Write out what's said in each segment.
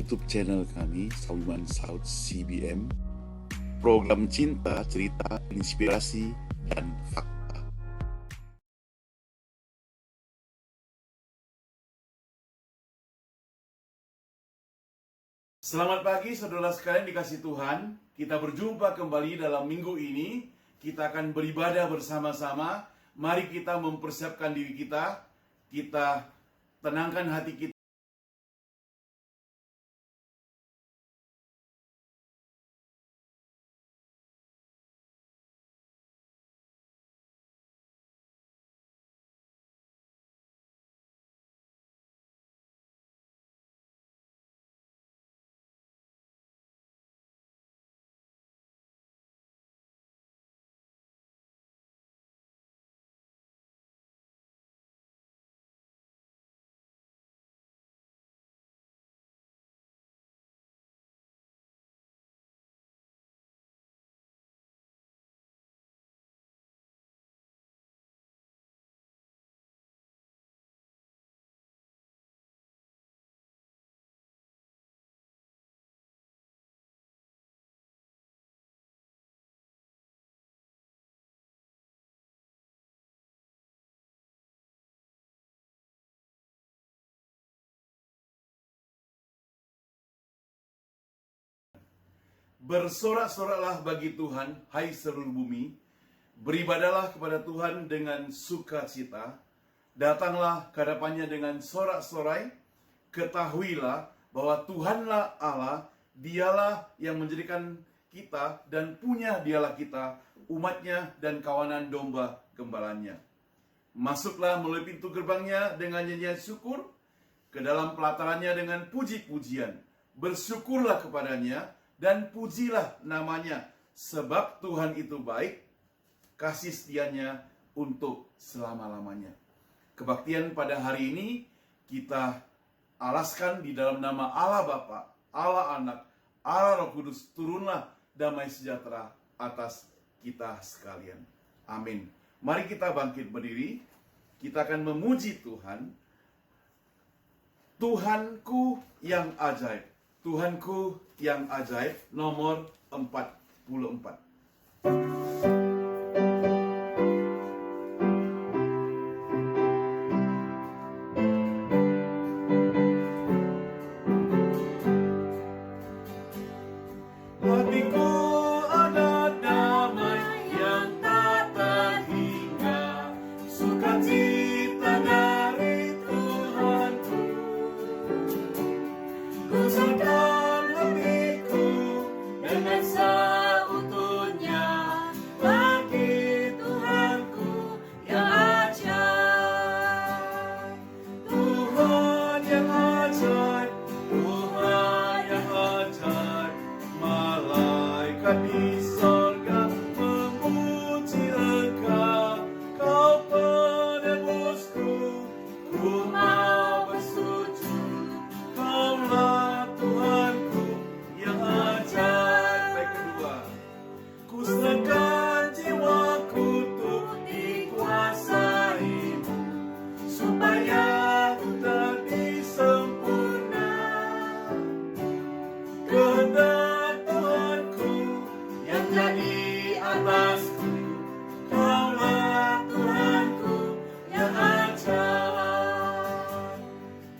YouTube channel kami, Sawiman South CBM, program cinta, cerita, inspirasi, dan fakta. Selamat pagi saudara sekalian dikasih Tuhan. Kita berjumpa kembali dalam minggu ini. Kita akan beribadah bersama-sama. Mari kita mempersiapkan diri kita. Kita tenangkan hati kita. Bersorak-soraklah bagi Tuhan, hai seluruh bumi. Beribadahlah kepada Tuhan dengan sukacita. Datanglah ke hadapannya dengan sorak-sorai. Ketahuilah bahwa Tuhanlah Allah, Dialah yang menjadikan kita dan punya Dialah kita, umatnya dan kawanan domba gembalanya. Masuklah melalui pintu gerbangnya dengan nyanyian syukur, ke dalam pelatarannya dengan puji-pujian. Bersyukurlah kepadanya dan pujilah namanya, sebab Tuhan itu baik, kasih setianya untuk selama-lamanya. Kebaktian pada hari ini kita alaskan di dalam nama Allah Bapa, Allah Anak, Allah Roh Kudus. Turunlah damai sejahtera atas kita sekalian. Amin. Mari kita bangkit berdiri. Kita akan memuji Tuhan. Tuhanku yang ajaib. Tuhanku yang ajaib, nomor 44. Hatiku ada damai yang tak terhingga, sukacita dari Tuhanku. Kusakan hatiku dengan seutuhnya bagi Tuhanku yang ajaib. Tuhan yang ajaib, Tuhan yang ajaib. Malaikat di sorga memuji Engkau, Kau penebusku, ku mau bersujud. Kaulah Tuhanku yang ajaib. Baik, kedua. Ku serahkan jiwaku untuk dikuasai-Mu, supaya ku jadi sempurna. Kehendak Tuhanku yang jadi atasku, Kaulah Tuhanku yang ajaib.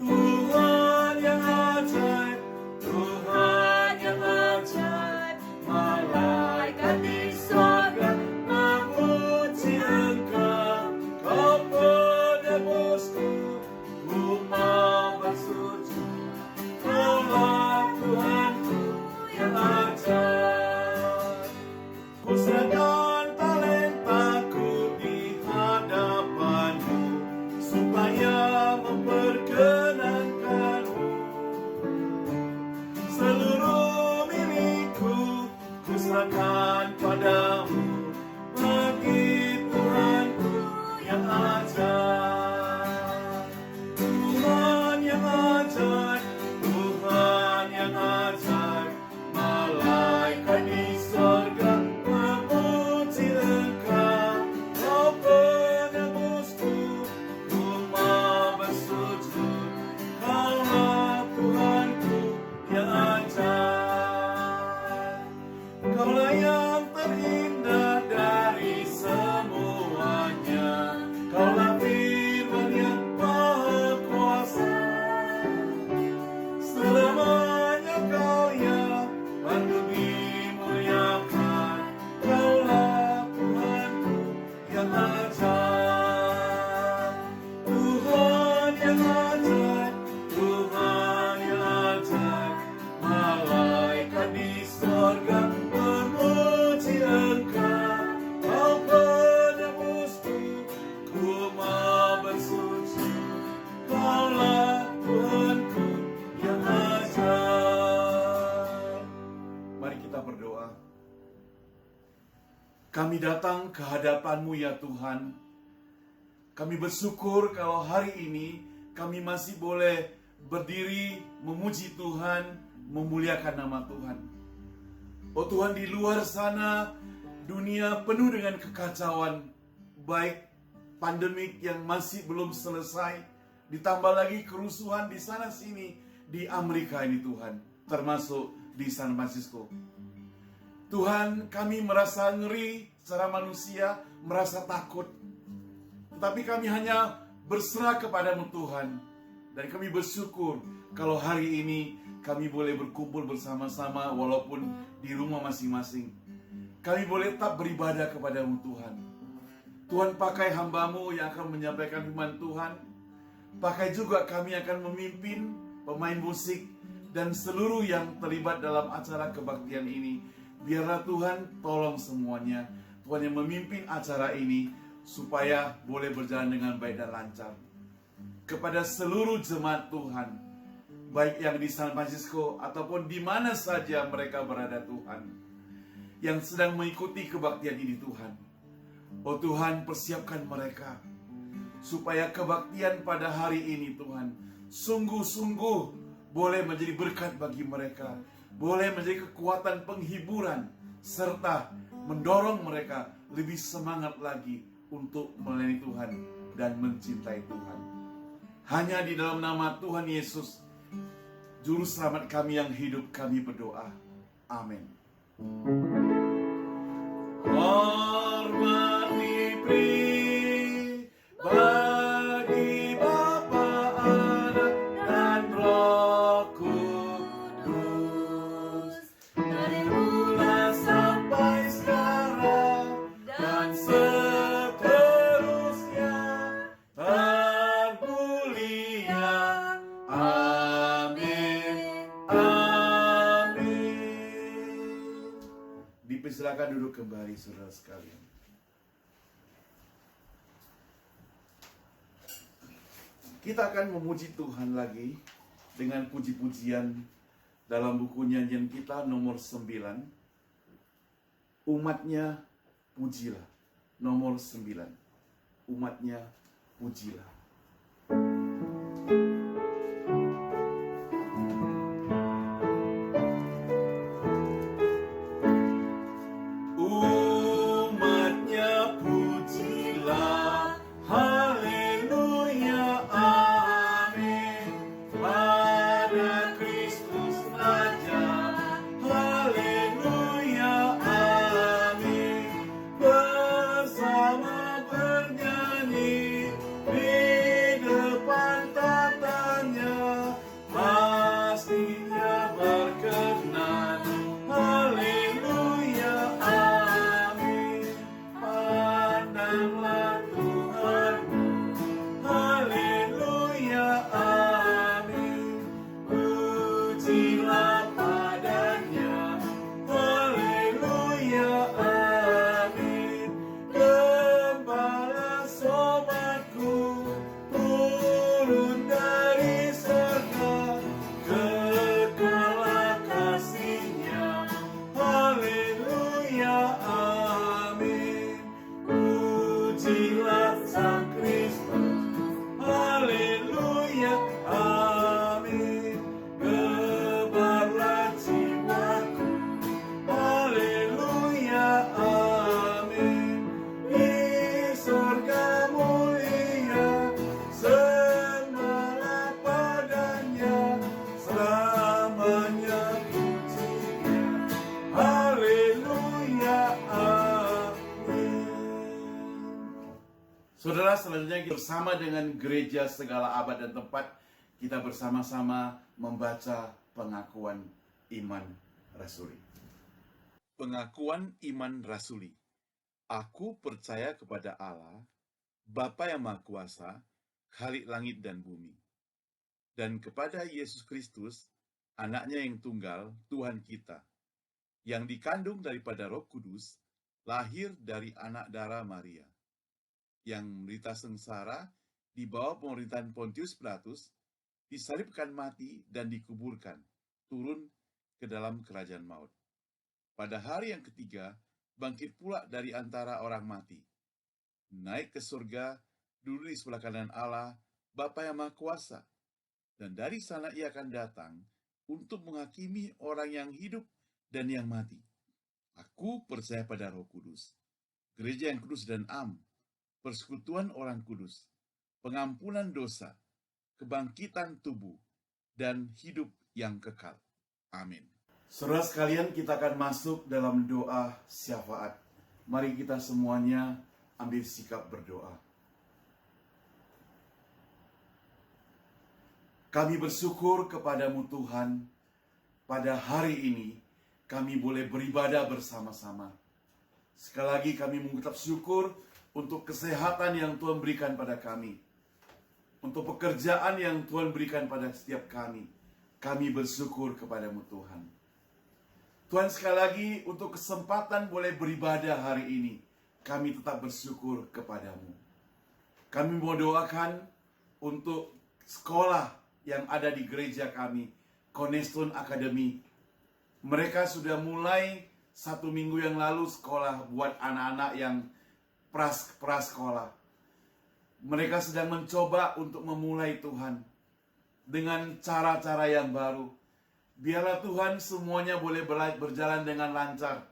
Tuhan yang ajaib, Tuhan yang ajaib. Malaikat di sorga memuji Engkau, Kau penebusku, ku mau bersujud. Kaulah Tuhanku yang ajaib. Ku serahkan talentaku di hadapan-Mu, supaya memperkenankan-Mu. Seluruh milikku ku serahkan padamu, bagi Tuhanku yang ajaib. Tuhan yang ajaib, Tuhan yang ajaib. Malaikat di sorga memuji Engkau, Kau penebusku, ku mau bersujud. Kaulah Tuhanku yang Kaulah yang terindah dari semuanya. Kaulah firman yang maha kuasa. Selamanya Kau yang patut dimuliakan. Kaulah Tuhanku yang ajaib. Tuhan yang ajaib, Tuhan yang ajaib. Malaikat di sorga memuji Engkau. Kau penebusku, ku mau bersuci. Kaulah Tuhanku yang ajaib. Mari kita berdoa. Kami datang ke hadapan-Mu ya Tuhan. Kami bersyukur kalau hari ini kami masih boleh berdiri memuji Tuhan, memuliakan nama Tuhan. Oh Tuhan, di luar sana dunia penuh dengan kekacauan, baik pandemik yang masih belum selesai, ditambah lagi kerusuhan di sana sini di Amerika ini Tuhan, termasuk di San Francisco. Tuhan, kami merasa ngeri secara manusia, merasa takut. Tetapi kami hanya berserah kepadamu Tuhan. Dan kami bersyukur kalau hari ini kami boleh berkumpul bersama-sama walaupun di rumah masing-masing. Kami boleh tetap beribadah kepadamu Tuhan. Tuhan, pakai hamba-Mu yang akan menyampaikan firman Tuhan. Pakai juga kami akan memimpin pemain musik dan seluruh yang terlibat dalam acara kebaktian ini. Biarlah Tuhan tolong semuanya. Tuhan yang memimpin acara ini supaya boleh berjalan dengan baik dan lancar. Kepada seluruh jemaat Tuhan, baik yang di San Francisco ataupun di mana saja mereka berada Tuhan, yang sedang mengikuti kebaktian ini Tuhan. Oh Tuhan, persiapkan mereka supaya kebaktian pada hari ini Tuhan sungguh-sungguh boleh menjadi berkat bagi mereka, boleh menjadi kekuatan penghiburan, serta mendorong mereka lebih semangat lagi untuk melayani Tuhan dan mencintai Tuhan. Hanya di dalam nama Tuhan Yesus, Juru Selamat kami yang hidup, kami berdoa. Amin. Hormat diberi bagi Bapa, Anak, dan Roh Kudus, dari mula sampai sekarang dan seterusnya, termulia. Amin. Amin. Dipersilakan duduk kembali saudara sekalian. Kita akan memuji Tuhan lagi dengan puji-pujian dalam buku nyanyian kita nomor 9. Umatnya pujilah. Nomor 9. Umatnya pujilah. Umatnya pujilah, haleluya, amin. Pada Kristus Raja, haleluya, amin. Bersama bernyanyi di depan tata Saudara, selanjutnya kita bersama dengan gereja segala abad dan tempat, kita bersama-sama membaca pengakuan iman rasuli. Pengakuan iman rasuli. Aku percaya kepada Allah, Bapa yang Maha Kuasa, Khalik langit dan bumi, dan kepada Yesus Kristus, anaknya yang tunggal, Tuhan kita, yang dikandung daripada Roh Kudus, lahir dari anak darah Maria, yang menderita sengsara di bawah pemerintahan Pontius Pilatus, disalibkan mati dan dikuburkan, turun ke dalam kerajaan maut. Pada hari yang ketiga, bangkit pula dari antara orang mati, naik ke surga, duduk di sebelah kanan Allah, Bapa yang Maha Kuasa, dan dari sana ia akan datang untuk menghakimi orang yang hidup dan yang mati. Aku percaya pada Roh Kudus, gereja yang kudus dan am, persekutuan orang kudus, pengampunan dosa, kebangkitan tubuh, dan hidup yang kekal. Amin. Saudara sekalian, kita akan masuk dalam doa syafaat. Mari kita semuanya ambil sikap berdoa. Kami bersyukur kepadamu Tuhan, pada hari ini kami boleh beribadah bersama-sama. Sekali lagi kami mengucap syukur untuk kesehatan yang Tuhan berikan pada kami. Untuk pekerjaan yang Tuhan berikan pada setiap kami. Kami bersyukur kepadamu Tuhan. Tuhan, sekali lagi untuk kesempatan boleh beribadah hari ini, kami tetap bersyukur kepadamu. Kami mau doakan untuk sekolah yang ada di gereja kami, Cornerstone Academy. Mereka sudah mulai 1 minggu yang lalu sekolah buat anak-anak yang prasekolah. Mereka sedang mencoba untuk memulai Tuhan dengan cara-cara yang baru. Biarlah Tuhan semuanya boleh berjalan dengan lancar.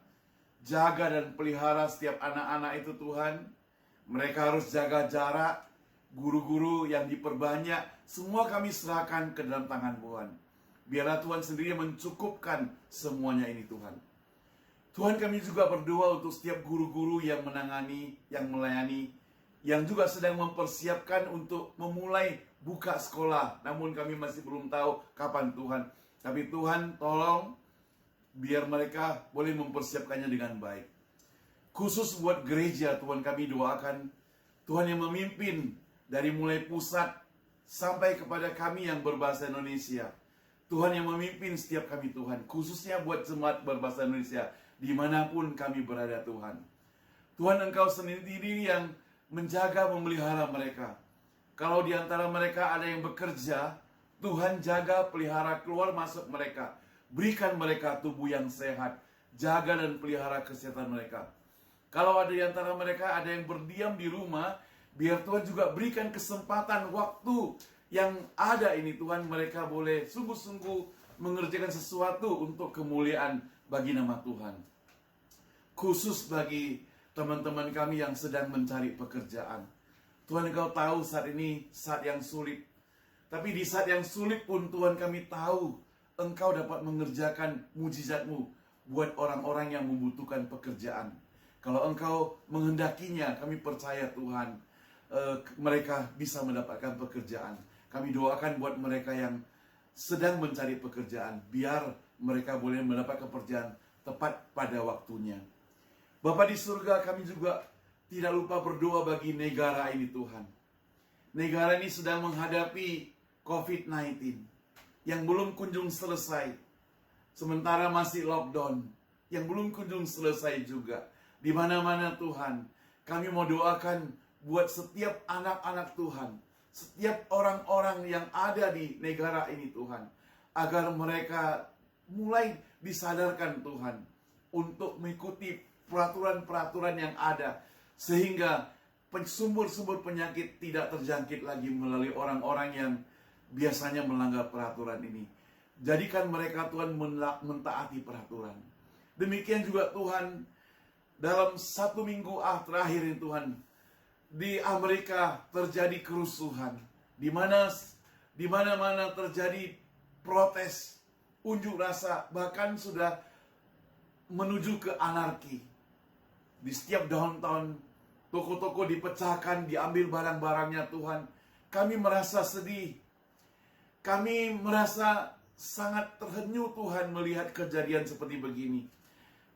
Jaga dan pelihara setiap anak-anak itu Tuhan. Mereka harus jaga jarak. Guru-guru yang diperbanyak, semua kami serahkan ke dalam tangan Tuhan. Biarlah Tuhan sendiri mencukupkan semuanya ini Tuhan. Tuhan, kami juga berdoa untuk setiap guru-guru yang menangani, yang melayani, yang juga sedang mempersiapkan untuk memulai buka sekolah. Namun kami masih belum tahu kapan Tuhan. Tapi Tuhan tolong biar mereka boleh mempersiapkannya dengan baik. Khusus buat gereja Tuhan, kami doakan Tuhan yang memimpin dari mulai pusat sampai kepada kami yang berbahasa Indonesia. Tuhan yang memimpin setiap kami Tuhan, khususnya buat jemaat berbahasa Indonesia dimanapun kami berada Tuhan. Tuhan, Engkau sendiri yang menjaga memelihara mereka. Kalau di antara mereka ada yang bekerja, Tuhan jaga, pelihara, keluar masuk mereka. Berikan mereka tubuh yang sehat. Jaga dan pelihara kesehatan mereka. Kalau ada di antara mereka ada yang berdiam di rumah, biar Tuhan juga berikan kesempatan waktu yang ada ini Tuhan, mereka boleh sungguh-sungguh mengerjakan sesuatu untuk kemuliaan bagi nama Tuhan. Khusus bagi teman-teman kami yang sedang mencari pekerjaan. Tuhan, Engkau tahu saat ini saat yang sulit. Tapi di saat yang sulit pun Tuhan, kami tahu Engkau dapat mengerjakan mujizat-Mu buat orang-orang yang membutuhkan pekerjaan. Kalau Engkau menghendakinya, kami percaya Tuhan, mereka bisa mendapatkan pekerjaan. Kami doakan buat mereka yang sedang mencari pekerjaan, biar mereka boleh mendapat pekerjaan tepat pada waktunya. Bapa di surga, kami juga tidak lupa berdoa bagi negara ini Tuhan. Negara ini sedang menghadapi COVID-19 yang belum kunjung selesai. Sementara masih lockdown yang belum kunjung selesai juga. Di mana-mana Tuhan, kami mau doakan buat setiap anak-anak Tuhan, setiap orang-orang yang ada di negara ini Tuhan, agar mereka mulai disadarkan Tuhan untuk mengikuti peraturan-peraturan yang ada, sehingga sumber-sumber penyakit tidak terjangkit lagi melalui orang-orang yang biasanya melanggar peraturan ini. Jadikan mereka Tuhan mentaati peraturan. Demikian juga Tuhan, dalam 1 minggu terakhir ini Tuhan, di Amerika terjadi kerusuhan, di mana-mana terjadi protes, unjuk rasa, bahkan sudah menuju ke anarki. Di setiap downtown toko-toko dipecahkan, diambil barang-barangnya Tuhan. Kami merasa sedih. Kami merasa sangat terhenyuh Tuhan melihat kejadian seperti begini.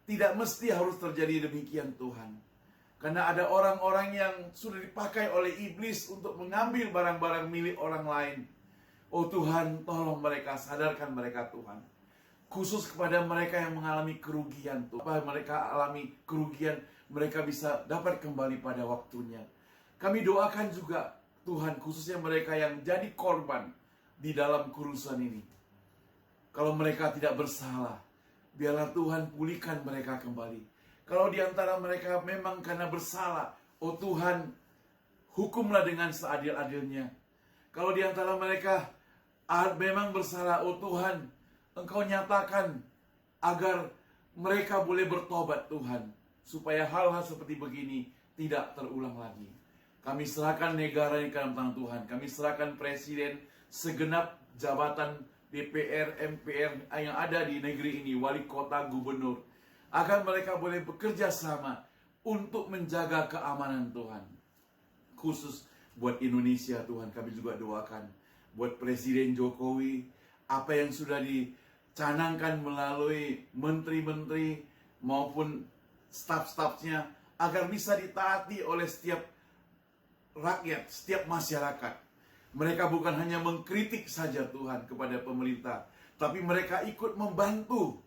Tidak mesti harus terjadi demikian Tuhan. Karena ada orang-orang yang sudah dipakai oleh iblis untuk mengambil barang-barang milik orang lain. Oh Tuhan, tolong mereka, sadarkan mereka Tuhan. Khusus kepada mereka yang mengalami kerugian Tuhan. Apa mereka alami kerugian, mereka bisa dapat kembali pada waktunya. Kami doakan juga Tuhan, khususnya mereka yang jadi korban di dalam kurusan ini. Kalau mereka tidak bersalah, biarlah Tuhan pulihkan mereka kembali. Kalau di antara mereka memang karena bersalah, oh Tuhan, hukumlah dengan seadil-adilnya. Kalau di antara mereka memang bersalah, oh Tuhan, Engkau nyatakan agar mereka boleh bertobat Tuhan, supaya hal-hal seperti begini tidak terulang lagi. Kami serahkan negara ini ke dalam tangan Tuhan. Kami serahkan presiden, segenap jabatan DPR, MPR yang ada di negeri ini, wali kota, gubernur, agar mereka boleh bekerja sama untuk menjaga keamanan Tuhan. Khusus buat Indonesia Tuhan, kami juga doakan. Buat Presiden Jokowi, apa yang sudah dicanangkan melalui menteri-menteri maupun staf-stafnya, agar bisa ditaati oleh setiap rakyat, setiap masyarakat. Mereka bukan hanya mengkritik saja Tuhan kepada pemerintah, tapi mereka ikut membantu.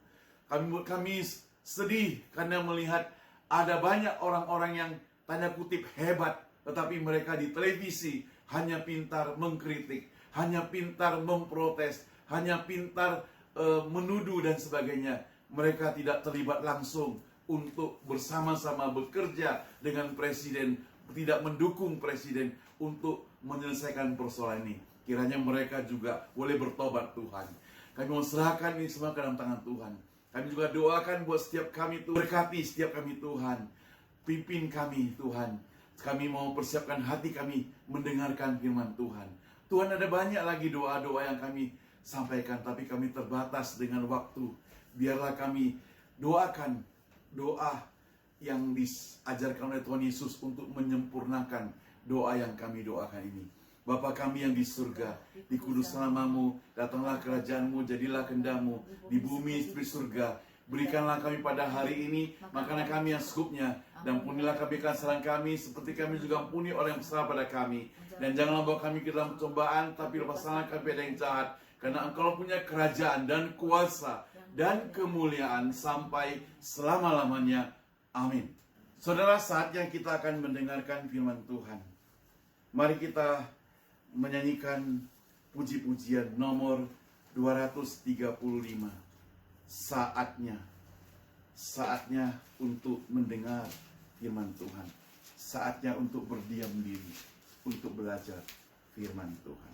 Kami sedih karena melihat ada banyak orang-orang yang tanda kutip hebat, tetapi mereka di televisi hanya pintar mengkritik, hanya pintar memprotes, hanya pintar menuduh dan sebagainya. Mereka tidak terlibat langsung untuk bersama-sama bekerja dengan presiden, tidak mendukung presiden untuk menyelesaikan persoalan ini. Kiranya mereka juga boleh bertobat Tuhan. Kami mau serahkan ini semua ke dalam tangan Tuhan. Kami juga doakan buat setiap kami Tuhan. Berkati setiap kami Tuhan. Pimpin kami Tuhan. Kami mau persiapkan hati kami mendengarkan firman Tuhan. Tuhan, ada banyak lagi doa-doa yang kami sampaikan, tapi kami terbatas dengan waktu. Biarlah kami doakan doa yang diajarkan oleh Tuhan Yesus untuk menyempurnakan doa yang kami doakan ini. Bapa kami yang di surga, dikuduskanlah namamu, datanglah kerajaanmu, jadilah kehendakmu di bumi seperti surga. Berikanlah kami pada hari ini makanan kami yang secukupnya, dan ampunilah kami kesalahan kami seperti kami juga ampuni orang yang bersalah pada kami. Dan janganlah bawa kami ke dalam percobaan, tapi lepaskanlah kami dari yang jahat, karena Engkau punya kerajaan dan kuasa dan kemuliaan sampai selama-lamanya. Amin. Saudara, saatnya kita akan mendengarkan firman Tuhan. Mari kita menyanyikan puji-pujian nomor 235. Saatnya untuk mendengar firman Tuhan. Saatnya untuk berdiam diri, untuk belajar firman Tuhan.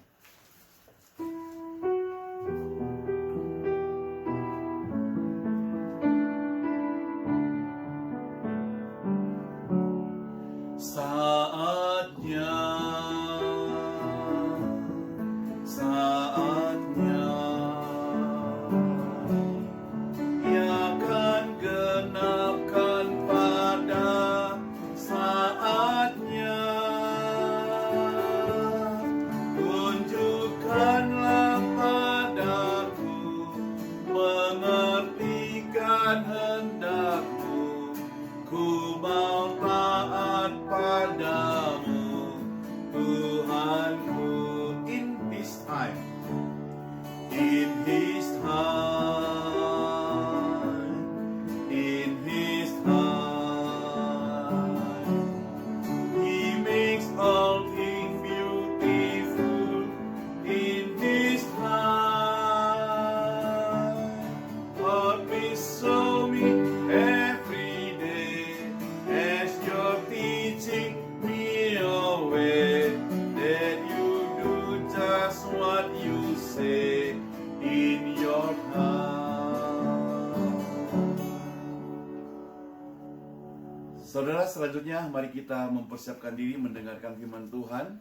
Saudara, selanjutnya mari kita mempersiapkan diri mendengarkan firman Tuhan.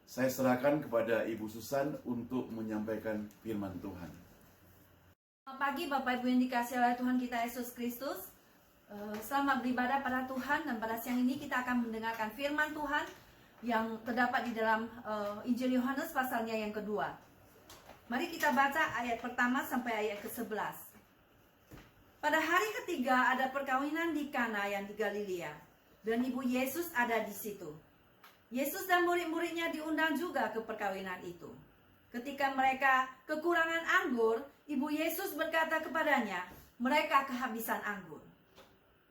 Saya serahkan kepada Ibu Susan untuk menyampaikan firman Tuhan. Selamat pagi Bapak Ibu yang dikasihi oleh Tuhan kita Yesus Kristus. Selamat beribadah pada Tuhan, dan pada siang ini kita akan mendengarkan firman Tuhan yang terdapat di dalam Injil Yohanes pasalnya yang kedua. Mari kita baca ayat pertama sampai ayat ke-11. Pada hari ketiga ada perkawinan di Kana yang di Galilea, dan ibu Yesus ada di situ. Yesus dan murid-muridnya diundang juga ke perkawinan itu. Ketika mereka kekurangan anggur, ibu Yesus berkata kepadanya, mereka kehabisan anggur.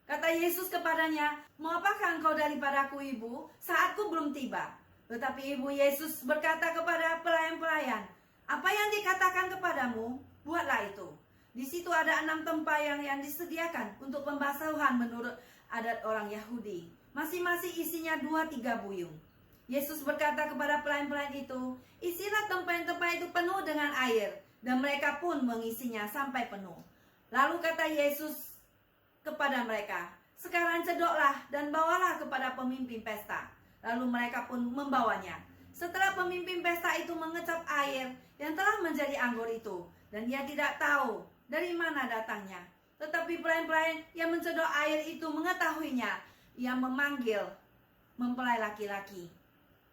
Kata Yesus kepadanya, mau apakah engkau daripadaku, ibu? Saatku belum tiba. Tetapi ibu Yesus berkata kepada pelayan-pelayan, apa yang dikatakan kepadamu, buatlah itu. Di situ ada 6 tempayan yang disediakan untuk pembasuhan menurut adat orang Yahudi. Masing-masing isinya 2-3 buyung. Yesus berkata kepada pelayan-pelayan itu, isilah tempayan-tempayan itu penuh dengan air. Dan mereka pun mengisinya sampai penuh. Lalu kata Yesus kepada mereka, sekarang cedoklah dan bawalah kepada pemimpin pesta. Lalu mereka pun membawanya. Setelah pemimpin pesta itu mengecap air yang telah menjadi anggur itu, dan dia tidak tahu dari mana datangnya. Tetapi pelayan-pelayan yang mencedok air itu mengetahuinya. Ia memanggil mempelai laki-laki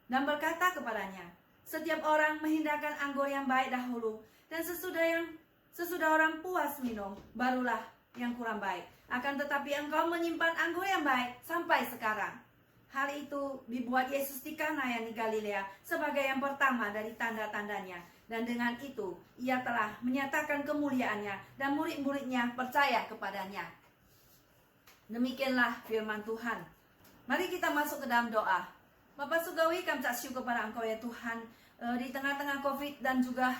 dan berkata kepadanya, setiap orang menghindarkan anggur yang baik dahulu, dan sesudah orang puas minum, barulah yang kurang baik. Akan tetapi engkau menyimpan anggur yang baik sampai sekarang. Hal itu dibuat Yesus di Kana yang di Galilea sebagai yang pertama dari tanda-tandanya. Dan dengan itu ia telah menyatakan kemuliaannya, dan murid-muridnya percaya kepadanya. Demikianlah firman Tuhan. Mari kita masuk ke dalam doa. Bapa Surgawi, kami ucap syukur kepada Engkau ya Tuhan, di tengah-tengah COVID dan juga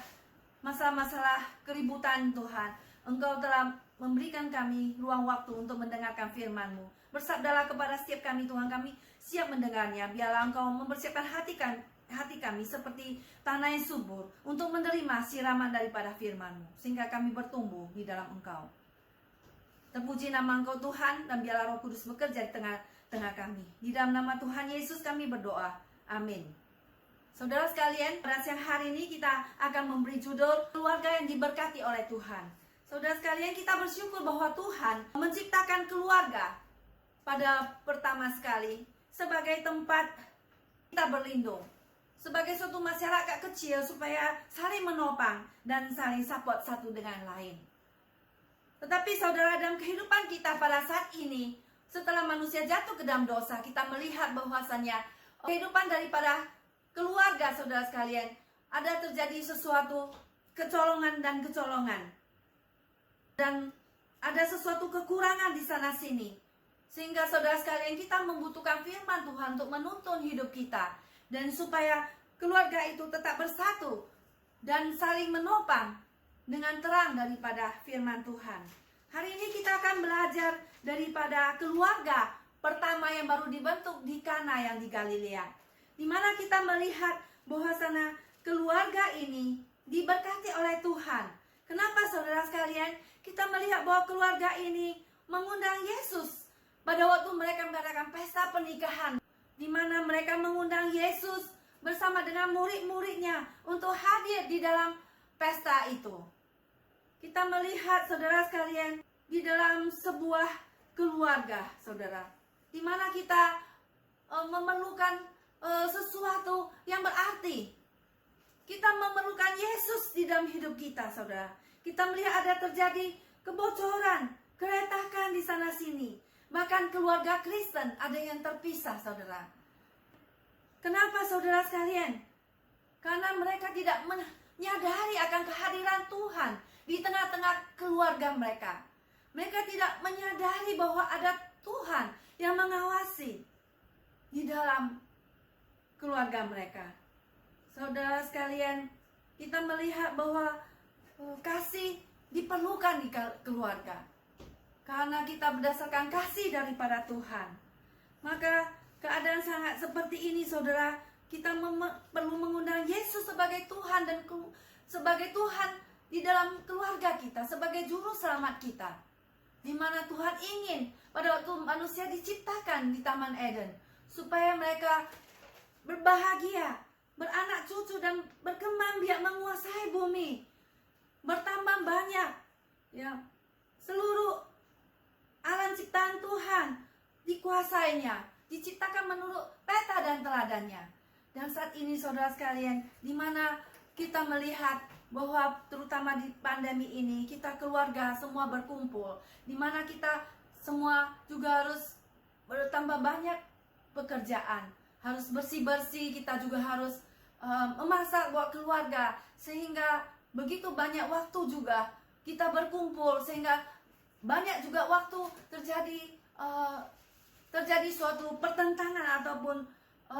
masalah-masalah keributan Tuhan, Engkau telah memberikan kami ruang waktu untuk mendengarkan firman-Mu. Bersabdalah kepada setiap kami Tuhan, kami siap mendengarnya. Biarlah Engkau mempersiapkan hati kami seperti tanah yang subur untuk menerima siraman daripada firman-Mu, sehingga kami bertumbuh di dalam Engkau. Terpuji nama Engkau Tuhan, dan biarlah Roh Kudus bekerja di tengah kami. Di dalam nama Tuhan Yesus kami berdoa. Amin. Saudara sekalian, pada siang hari ini kita akan memberi judul keluarga yang diberkati oleh Tuhan. Saudara sekalian, kita bersyukur bahwa Tuhan menciptakan keluarga pada pertama sekali sebagai tempat kita berlindung, sebagai suatu masyarakat kecil supaya saling menopang dan saling support satu dengan lain. Tetapi saudara, dalam kehidupan kita pada saat ini, setelah manusia jatuh ke dalam dosa, kita melihat bahwasannya kehidupan daripada keluarga, saudara sekalian, ada terjadi sesuatu kecolongan dan kecolongan. Dan ada sesuatu kekurangan di sana sini. Sehingga saudara sekalian, kita membutuhkan firman Tuhan untuk menuntun hidup kita. Dan supaya keluarga itu tetap bersatu dan saling menopang dengan terang daripada firman Tuhan. Hari ini kita akan belajar daripada keluarga pertama yang baru dibentuk di Kana yang di Galilea, di mana kita melihat bahwasanya keluarga ini diberkati oleh Tuhan. Kenapa saudara sekalian? Kita melihat bahwa keluarga ini mengundang Yesus pada waktu mereka mengadakan pesta pernikahan, di mana mereka mengundang Yesus bersama dengan murid-muridnya untuk hadir di dalam pesta itu. Kita melihat saudara sekalian di dalam sebuah keluarga, saudara, di mana kita memerlukan sesuatu yang berarti. Kita memerlukan Yesus di dalam hidup kita, saudara. Kita melihat ada terjadi kebocoran, keretakan di sana sini. Bahkan keluarga Kristen ada yang terpisah, saudara. Kenapa saudara sekalian? Karena mereka tidak menyadari akan kehadiran Tuhan di tengah-tengah keluarga mereka. Mereka tidak menyadari bahwa ada Tuhan yang mengawasi di dalam keluarga mereka. Saudara sekalian, kita melihat bahwa kasih diperlukan di keluarga. Karena kita berdasarkan kasih daripada Tuhan. Maka keadaan sangat seperti ini, saudara, kita perlu mengundang Yesus sebagai Tuhan dan sebagai Tuhan di dalam keluarga kita, sebagai juru selamat kita. Di mana Tuhan ingin pada waktu manusia diciptakan di Taman Eden, supaya mereka berbahagia, beranak cucu dan berkembang biak menguasai bumi, bertambah banyak, ya, seluruh alam ciptaan ciptaan Tuhan, dikuasainya, diciptakan menurut peta dan teladannya. Dan saat ini saudara sekalian, di mana kita melihat bahwa terutama di pandemi ini, kita keluarga semua berkumpul, di mana kita semua juga harus bertambah banyak pekerjaan, harus bersih-bersih, kita juga harus memasak buat keluarga, sehingga begitu banyak waktu juga kita berkumpul, sehingga banyak juga waktu terjadi suatu pertentangan ataupun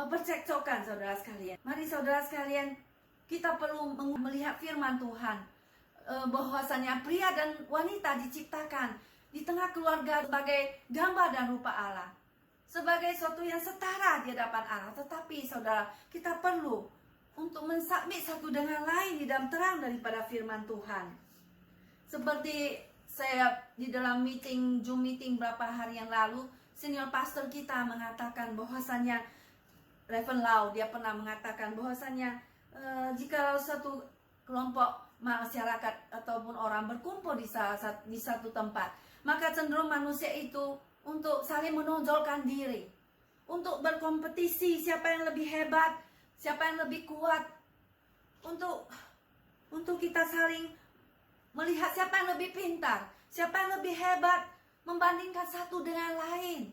percekcokan saudara sekalian. Mari saudara sekalian, kita perlu melihat firman Tuhan, bahwasanya pria dan wanita diciptakan di tengah keluarga sebagai gambar dan rupa Allah, sebagai sesuatu yang setara di hadapan Allah. Tetapi saudara, kita perlu untuk mensubmit satu dengan lain di dalam terang daripada firman Tuhan. Seperti saya di dalam Zoom meeting beberapa hari yang lalu, senior pastor kita mengatakan bahwasannya, Reverend Lau, dia pernah mengatakan bahwasannya jika satu kelompok masyarakat ataupun orang berkumpul di satu tempat, maka cenderung manusia itu untuk saling menonjolkan diri, untuk berkompetisi siapa yang lebih hebat, siapa yang lebih kuat, untuk kita saling melihat siapa yang lebih pintar, siapa yang lebih hebat, membandingkan satu dengan lain.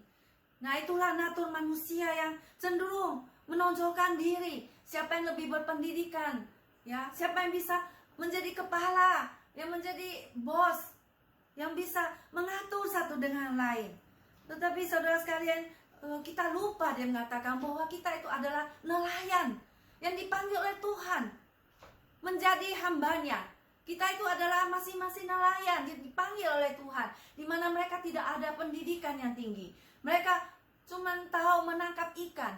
Nah, itulah natur manusia yang cenderung menonjolkan diri, siapa yang lebih berpendidikan, ya, siapa yang bisa menjadi kepala, yang menjadi bos, yang bisa mengatur satu dengan lain. Tetapi saudara sekalian, kita lupa dia mengatakan bahwa kita itu adalah nelayan yang dipanggil oleh Tuhan menjadi hambanya. Kita itu adalah masing-masing nelayan yang dipanggil oleh Tuhan, di mana mereka tidak ada pendidikan yang tinggi. Mereka cuma tahu menangkap ikan,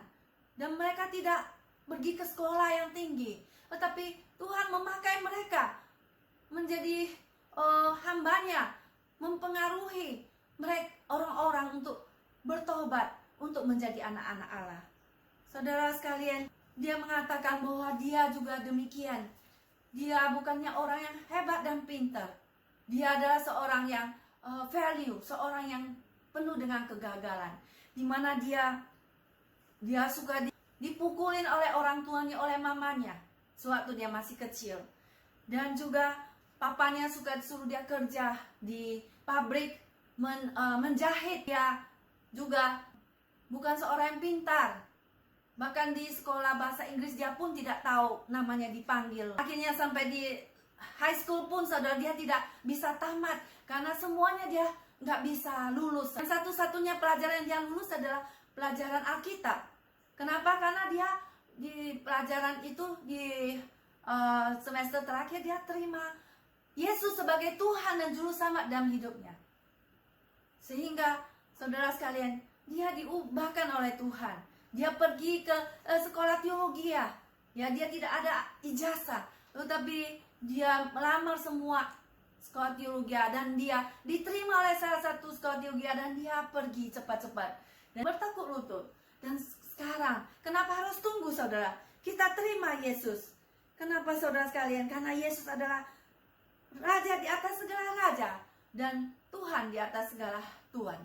dan mereka tidak pergi ke sekolah yang tinggi. Tetapi Tuhan memakai mereka menjadi hambanya, mempengaruhi mereka orang-orang untuk bertobat, untuk menjadi anak-anak Allah. Saudara sekalian, dia mengatakan bahwa dia juga demikian. Dia bukannya orang yang hebat dan pintar. Dia adalah seorang yang value, seorang yang penuh dengan kegagalan, di mana dia suka dipukulin oleh orang tuanya, oleh mamanya sewaktu dia masih kecil. Dan juga papanya suka disuruh dia kerja di pabrik menjahit. Dia juga bukan seorang yang pintar. Bahkan di sekolah bahasa Inggris dia pun tidak tahu namanya dipanggil. Akhirnya sampai di high school pun saudara, dia tidak bisa tamat karena semuanya dia nggak bisa lulus. Dan satu-satunya pelajaran yang dia lulus adalah pelajaran Alkitab. Kenapa? Karena dia di pelajaran itu di semester terakhir dia terima Yesus sebagai Tuhan dan Juru Selamat dalam hidupnya. Sehingga saudara sekalian, dia diubahkan oleh Tuhan. Dia pergi ke sekolah teologi, ya, dia tidak ada ijazah, tetapi dia melamar semua sekolah teologi dan dia diterima oleh salah satu sekolah teologi dan dia pergi cepat-cepat dan bertekuk lutut. Dan sekarang, kenapa harus tunggu saudara? Kita terima Yesus. Kenapa saudara sekalian? Karena Yesus adalah Raja di atas segala raja dan Tuhan di atas segala Tuhan.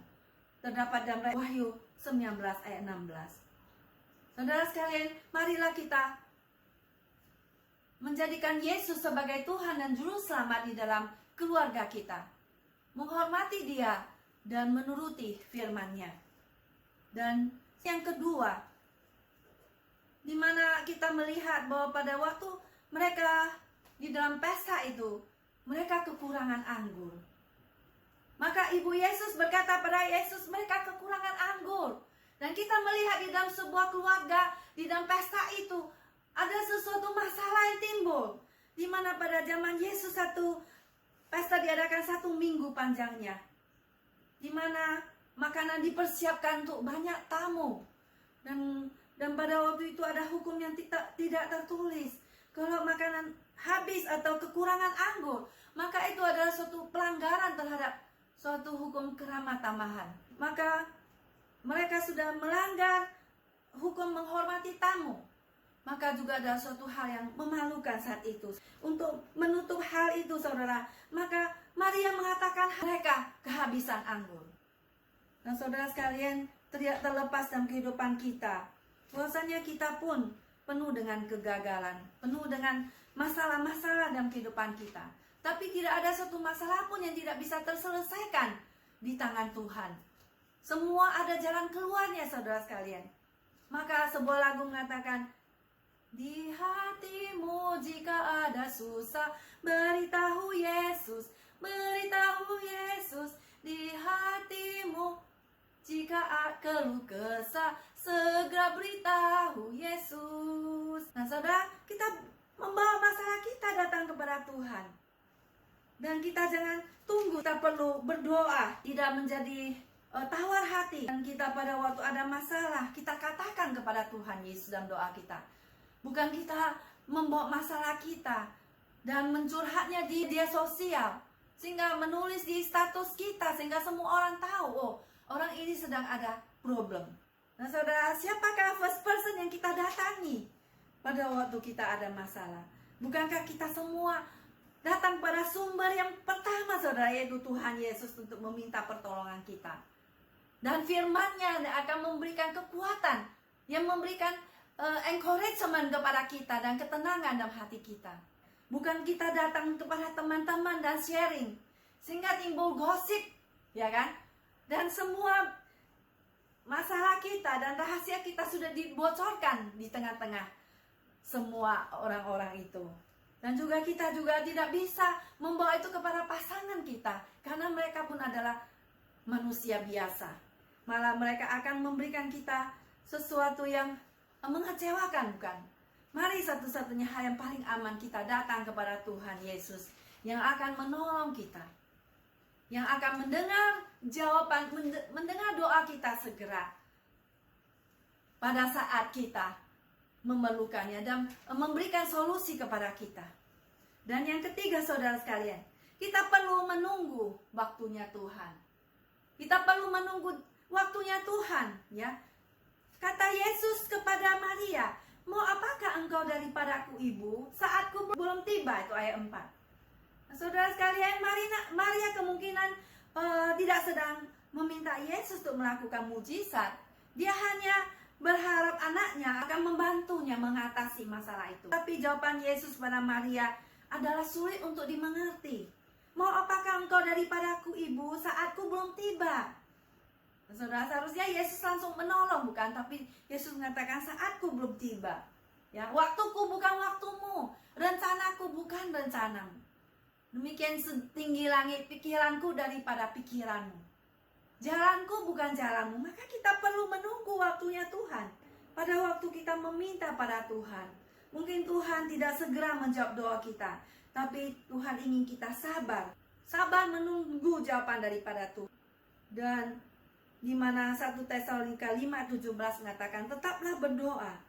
Terdapat dalam Wahyu 19 ayat 16. Saudara sekalian, marilah kita menjadikan Yesus sebagai Tuhan dan Juru Selamat di dalam keluarga kita. Menghormati Dia dan menuruti firman-Nya. Dan yang kedua, di mana kita melihat bahwa pada waktu mereka di dalam pesta itu, mereka kekurangan anggur. Maka ibu Yesus berkata pada Yesus, mereka kekurangan anggur. Dan kita melihat di dalam sebuah keluarga, di dalam pesta itu, ada sesuatu masalah yang timbul. Di mana pada zaman Yesus satu pesta diadakan 1 minggu panjangnya. Di mana makanan dipersiapkan untuk banyak tamu. Dan pada waktu itu ada hukum yang tidak tertulis. Kalau makanan habis atau kekurangan anggur, maka itu adalah suatu pelanggaran terhadap suatu hukum keramat tamahan. Maka mereka sudah melanggar hukum menghormati tamu. Maka juga ada suatu hal yang memalukan saat itu. Untuk menutup hal itu saudara, maka Maria mengatakan mereka kehabisan anggur. Nah, saudara sekalian, tidak terlepas dalam kehidupan kita, bahwasanya kita pun penuh dengan kegagalan, penuh dengan masalah-masalah dalam kehidupan kita. Tapi tidak ada satu masalah pun yang tidak bisa terselesaikan di tangan Tuhan. Semua ada jalan keluarnya, saudara sekalian. Maka sebuah lagu mengatakan, di hatimu jika ada susah, beritahu Yesus, beritahu Yesus. Di hatimu jika keluh kesah, segera beritahu Yesus. Nah, saudara, kita membawa masalah kita datang kepada Tuhan. Dan kita jangan tunggu, kita perlu berdoa, tidak menjadi tawar hati. Dan kita pada waktu ada masalah, kita katakan kepada Tuhan Yesus dalam doa kita. Bukan kita membawa masalah kita dan mencurhatnya di media sosial, sehingga menulis di status kita, sehingga semua orang tahu, oh, orang ini sedang ada problem. Nah, saudara, siapakah first person yang kita datangi pada waktu kita ada masalah? Bukankah kita semua datang pada sumber yang pertama, saudara, yaitu Tuhan Yesus, untuk meminta pertolongan kita. Dan firman-Nya akan memberikan kekuatan, yang memberikan encouragement kepada kita dan ketenangan dalam hati kita. Bukan kita datang kepada teman-teman dan sharing, sehingga timbul gosip, ya kan? Dan semua masalah kita dan rahasia kita sudah dibocorkan di tengah-tengah semua orang-orang itu. Dan juga kita juga tidak bisa membawa itu kepada pasangan kita, karena mereka pun adalah manusia biasa. Malah mereka akan memberikan kita sesuatu yang mengecewakan, bukan? Mari satu-satunya hal yang paling aman, kita datang kepada Tuhan Yesus yang akan menolong kita, yang akan mendengar jawaban, mendengar doa kita segera pada saat kita memerlukannya dan memberikan solusi kepada kita. Dan yang ketiga, saudara sekalian, kita perlu menunggu waktunya Tuhan. Kita perlu menunggu waktunya Tuhan, ya. Kata Yesus kepada Maria, mau apakah engkau daripadaku, ibu? Saatku belum tiba, itu ayat 4. Nah, saudara sekalian, Maria kemungkinan tidak sedang meminta Yesus untuk melakukan mujizat. Dia hanya berharap anaknya akan membantunya mengatasi masalah itu. Tapi jawaban Yesus pada Maria adalah sulit untuk dimengerti. Mau apakah engkau daripadaku, ibu? Saatku belum tiba. Saudara, seharusnya Yesus langsung menolong, bukan? Tapi Yesus mengatakan, saatku belum tiba. Ya, waktuku bukan waktumu, rencanaku bukan rencanamu. Demikian setinggi langit pikiranku daripada pikiranmu. Jalanku bukan jalanmu. Maka kita perlu menunggu waktunya Tuhan. Pada waktu kita meminta pada Tuhan, mungkin Tuhan tidak segera menjawab doa kita, tapi Tuhan ingin kita sabar. Sabar menunggu jawaban daripada Tuhan. Dan di mana 1 Tesalonika 5:17 mengatakan, tetaplah berdoa,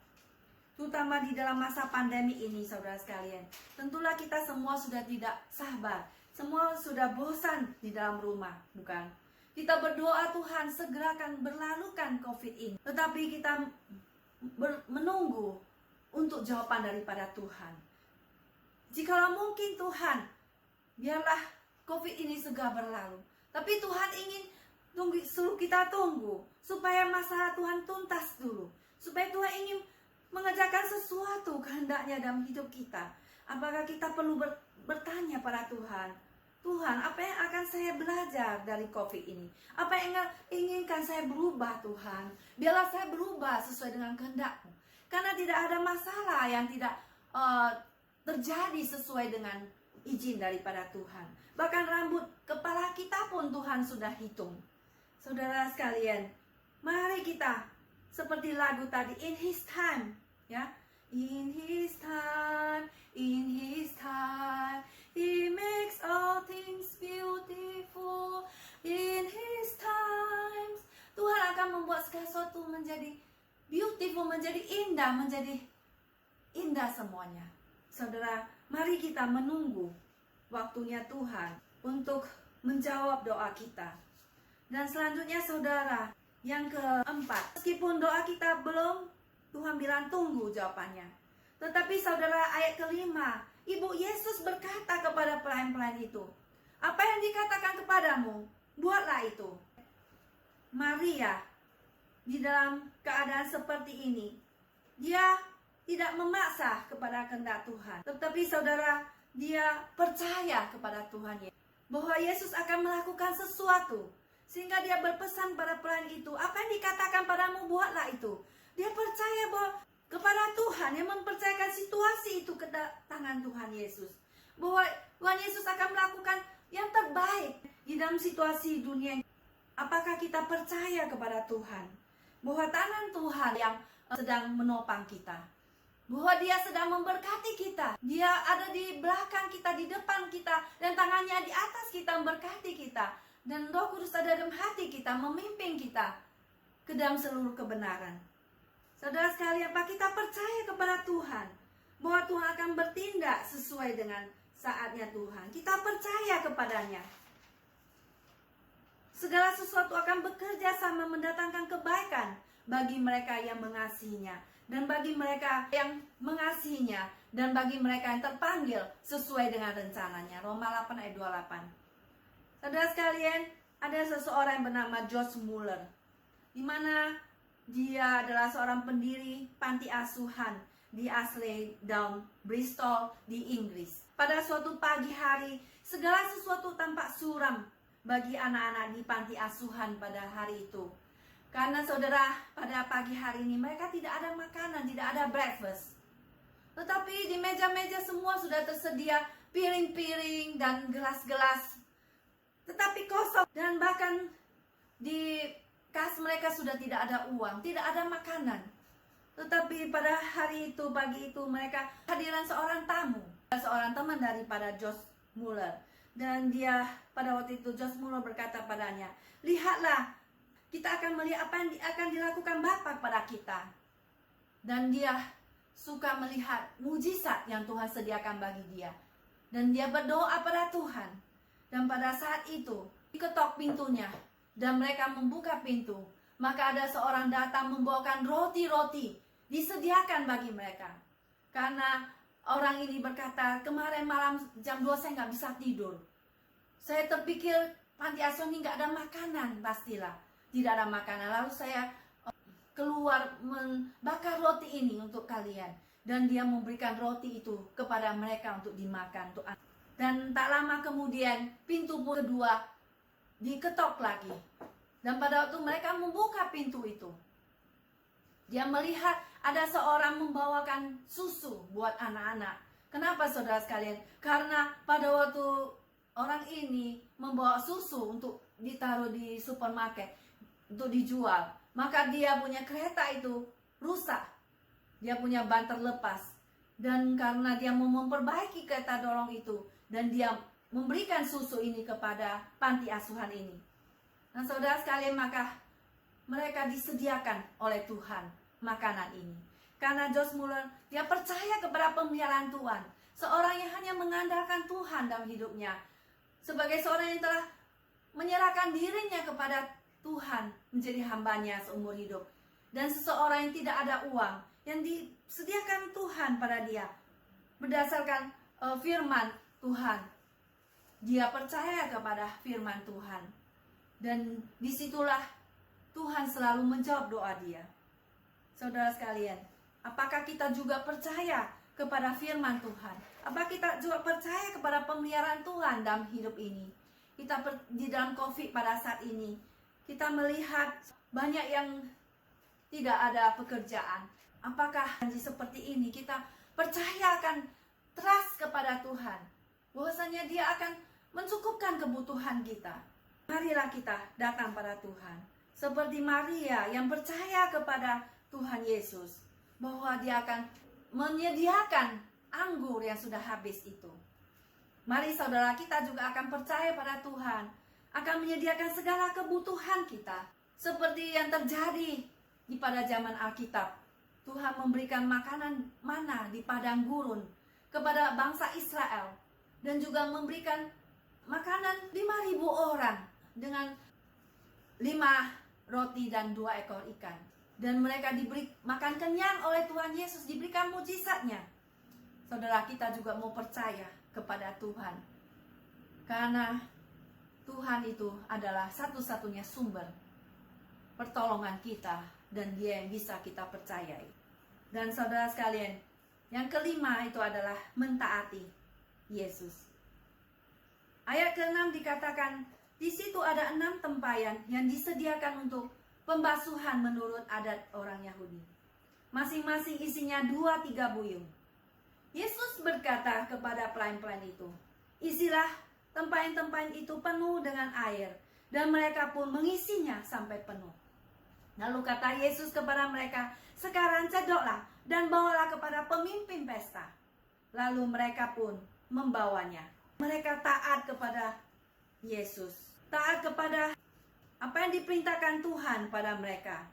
terutama di dalam masa pandemi ini, saudara sekalian. Tentulah kita semua sudah tidak sabar, semua sudah bosan di dalam rumah, bukan? Kita berdoa Tuhan segerakan berlalukan COVID ini, tetapi kita menunggu untuk jawaban daripada Tuhan. Jikalau mungkin Tuhan, biarlah COVID ini segera berlalu, tapi Tuhan ingin suruh kita tunggu supaya masalah Tuhan tuntas dulu, supaya Tuhan ingin mengerjakan sesuatu kehendaknya dalam hidup kita. Apakah kita perlu bertanya pada Tuhan, Tuhan, apa yang akan saya belajar dari COVID ini? Apa yang inginkan saya berubah, Tuhan? Biarlah saya berubah sesuai dengan kehendak-Mu. Karena tidak ada masalah yang tidak terjadi sesuai dengan izin daripada Tuhan. Bahkan rambut kepala kita pun Tuhan sudah hitung. Saudara sekalian, mari kita seperti lagu tadi, in His time, ya. In His time, He makes all things beautiful. In His times, Tuhan akan membuat segala sesuatu menjadi beautiful, menjadi indah semuanya. Saudara, mari kita menunggu waktunya Tuhan untuk menjawab doa kita. Dan selanjutnya, saudara, yang keempat, meskipun doa kita belum, Tuhan bilang tunggu jawabannya. Tetapi saudara, ayat kelima, Ibu Yesus berkata kepada pelayan-pelayan itu, apa yang dikatakan kepadamu, buatlah itu. Maria di dalam keadaan seperti ini, dia tidak memaksa kepada kehendak Tuhan, tetapi saudara, dia percaya kepada Tuhan bahwa Yesus akan melakukan sesuatu, sehingga dia berpesan pada pelayan itu, apa yang dikatakan padamu, buatlah itu. Dia percaya bahwa kepada Tuhan yang mempercayakan situasi itu ke tangan Tuhan Yesus, bahwa Tuhan Yesus akan melakukan yang terbaik di dalam situasi dunia. Apakah kita percaya kepada Tuhan bahwa tangan Tuhan yang sedang menopang kita, bahwa dia sedang memberkati kita, dia ada di belakang kita, di depan kita, dan tangannya di atas kita memberkati kita, dan Roh Kudus ada dalam hati kita, memimpin kita ke dalam seluruh kebenaran. Saudara sekalian, apa kita percaya kepada Tuhan bahwa Tuhan akan bertindak sesuai dengan saatnya Tuhan? Kita percaya kepadanya. Segala sesuatu akan bekerja sama mendatangkan kebaikan bagi mereka yang mengasihinya, dan bagi mereka yang mengasihinya, dan bagi mereka yang terpanggil sesuai dengan rencananya. Roma 8 ayat 28. Saudara sekalian, ada seseorang yang bernama George Muller, di mana dia adalah seorang pendiri panti asuhan di Ashley Down, Bristol, di Inggris. Pada suatu pagi hari, segala sesuatu tampak suram bagi anak-anak di panti asuhan pada hari itu. Karena saudara, pada pagi hari ini mereka tidak ada makanan, tidak ada breakfast. Tetapi di meja-meja semua sudah tersedia piring-piring dan gelas-gelas, tetapi kosong. Dan bahkan di kas mereka sudah tidak ada uang, tidak ada makanan. Tetapi pada hari itu, pagi itu, mereka hadiran seorang tamu, seorang teman daripada George Muller. Dan dia pada waktu itu, George Muller berkata padanya, lihatlah, kita akan melihat apa yang akan dilakukan Bapa pada kita. Dan dia suka melihat mujizat yang Tuhan sediakan bagi dia. Dan dia berdoa pada Tuhan. Dan pada saat itu, diketok pintunya, dan mereka membuka pintu. Maka ada seorang datang membawakan roti-roti, disediakan bagi mereka. Karena orang ini berkata, kemarin malam jam 2 saya nggak bisa tidur. Saya terpikir panti asuhan ini nggak ada makanan, pastilah. Tidak ada makanan. Lalu saya keluar membakar roti ini untuk kalian. Dan dia memberikan roti itu kepada mereka untuk dimakan. Dan tak lama kemudian pintu kedua diketok lagi. Dan pada waktu mereka membuka pintu itu, dia melihat ada seorang membawakan susu buat anak-anak. Kenapa saudara sekalian? Karena pada waktu orang ini membawa susu untuk ditaruh di supermarket, untuk dijual, maka dia punya kereta itu rusak. Dia punya ban terlepas. Dan karena dia mau memperbaiki kereta dorong itu, dan dia memberikan susu ini kepada panti asuhan ini. Nah saudara sekalian, maka mereka disediakan oleh Tuhan makanan ini. Karena George Muller, dia percaya kepada pemeliharaan Tuhan. Seorang yang hanya mengandalkan Tuhan dalam hidupnya. Sebagai seorang yang telah menyerahkan dirinya kepada Tuhan menjadi hambanya seumur hidup. Dan seseorang yang tidak ada uang, yang disediakan Tuhan pada dia. Berdasarkan firman Tuhan. Dia percaya kepada firman Tuhan. Dan disitulah Tuhan selalu menjawab doa dia. Saudara sekalian, apakah kita juga percaya kepada firman Tuhan? Apakah kita juga percaya kepada pemeliharaan Tuhan dalam hidup ini? Kita di dalam COVID pada saat ini, kita melihat banyak yang tidak ada pekerjaan. Apakah seperti ini kita percaya akan trust kepada Tuhan, bahwasanya dia akan mencukupkan kebutuhan kita? Marilah kita datang pada Tuhan. Seperti Maria yang percaya kepada Tuhan Yesus, bahwa dia akan menyediakan anggur yang sudah habis itu. Mari saudara, kita juga akan percaya pada Tuhan, akan menyediakan segala kebutuhan kita. Seperti yang terjadi pada zaman Alkitab. Tuhan memberikan makanan mana di padang gurun kepada bangsa Israel. Dan juga memberikan makanan 5.000 orang dengan 5 roti dan 2 ekor ikan. Dan mereka diberi makan kenyang oleh Tuhan Yesus, diberikan mujizatnya. Saudara, kita juga mau percaya kepada Tuhan. Karena Tuhan itu adalah satu-satunya sumber pertolongan kita, dan Dia yang bisa kita percayai. Dan saudara sekalian, yang kelima itu adalah mentaati Yesus. Ayat ke-6 dikatakan, di situ ada 6 tempayan yang disediakan untuk pembasuhan menurut adat orang Yahudi. Masing-masing isinya 2-3 buyung. Yesus berkata kepada pelayan-pelayan itu, isilah tempayan-tempayan itu penuh dengan air, dan mereka pun mengisinya sampai penuh. Lalu kata Yesus kepada mereka, sekarang cedoklah dan bawalah kepada pemimpin pesta. Lalu mereka pun membawanya. Mereka taat kepada Yesus, taat kepada apa yang diperintahkan Tuhan pada mereka.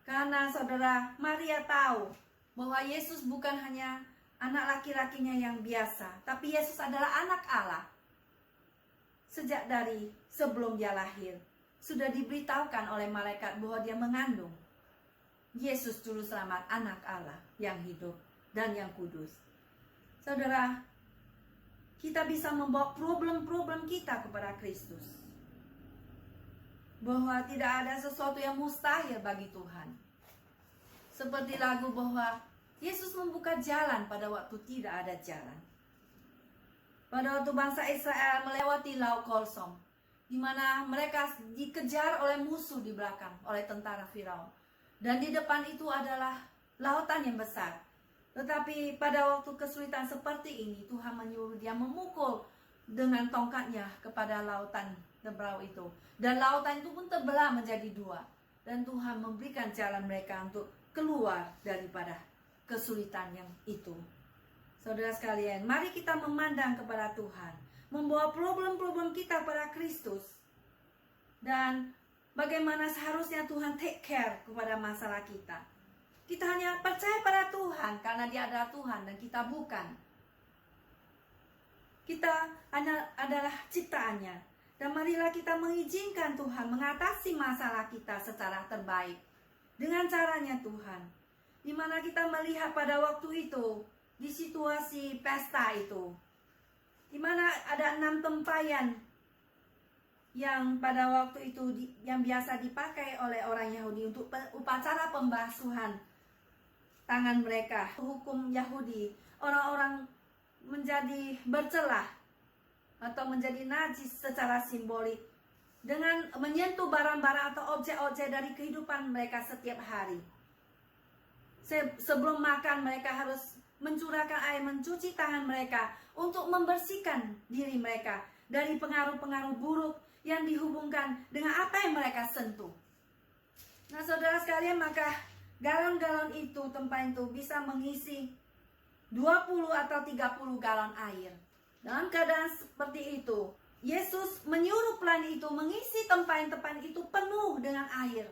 Karena saudara, Maria tahu bahwa Yesus bukan hanya anak laki-lakinya yang biasa, tapi Yesus adalah anak Allah. Sejak dari sebelum dia lahir, sudah diberitahukan oleh malaikat bahwa dia mengandung Yesus Juru Selamat, anak Allah yang hidup dan yang kudus. Saudara, kita bisa membawa problem-problem kita kepada Kristus. Bahwa tidak ada sesuatu yang mustahil bagi Tuhan. Seperti lagu bahwa Yesus membuka jalan pada waktu tidak ada jalan. Pada waktu bangsa Israel melewati Laut Kolsom, di mana mereka dikejar oleh musuh di belakang, oleh tentara Firaun. Dan di depan itu adalah lautan yang besar. Tetapi pada waktu kesulitan seperti ini, Tuhan menyuruh dia memukul dengan tongkatnya kepada lautan Tebrau itu. Dan lautan itu pun terbelah menjadi 2. Dan Tuhan memberikan jalan mereka untuk keluar daripada kesulitan yang itu. Saudara sekalian, mari kita memandang kepada Tuhan, membawa problem-problem kita pada Kristus, dan bagaimana seharusnya Tuhan take care kepada masalah kita. Kita hanya percaya pada Tuhan karena Dia adalah Tuhan dan kita bukan. Kita adalah ciptaannya. Dan marilah kita mengizinkan Tuhan mengatasi masalah kita secara terbaik. Dengan caranya Tuhan. Di mana kita melihat pada waktu itu, di situasi pesta itu, di mana ada 6 tempayan yang pada waktu itu yang biasa dipakai oleh orang Yahudi untuk upacara pembasuhan tangan mereka. Hukum Yahudi, orang-orang menjadi bercelah atau menjadi najis secara simbolik dengan menyentuh barang-barang atau objek-objek dari kehidupan mereka setiap hari. Sebelum makan mereka harus mencurahkan air, mencuci tangan mereka untuk membersihkan diri mereka dari pengaruh-pengaruh buruk yang dihubungkan dengan apa yang mereka sentuh. Nah saudara sekalian, maka galon-galon itu, tempayan itu bisa mengisi 20 atau 30 galon air. Dalam keadaan seperti itu, Yesus menyuruh pelayan itu mengisi tempayan-tempayan itu penuh dengan air.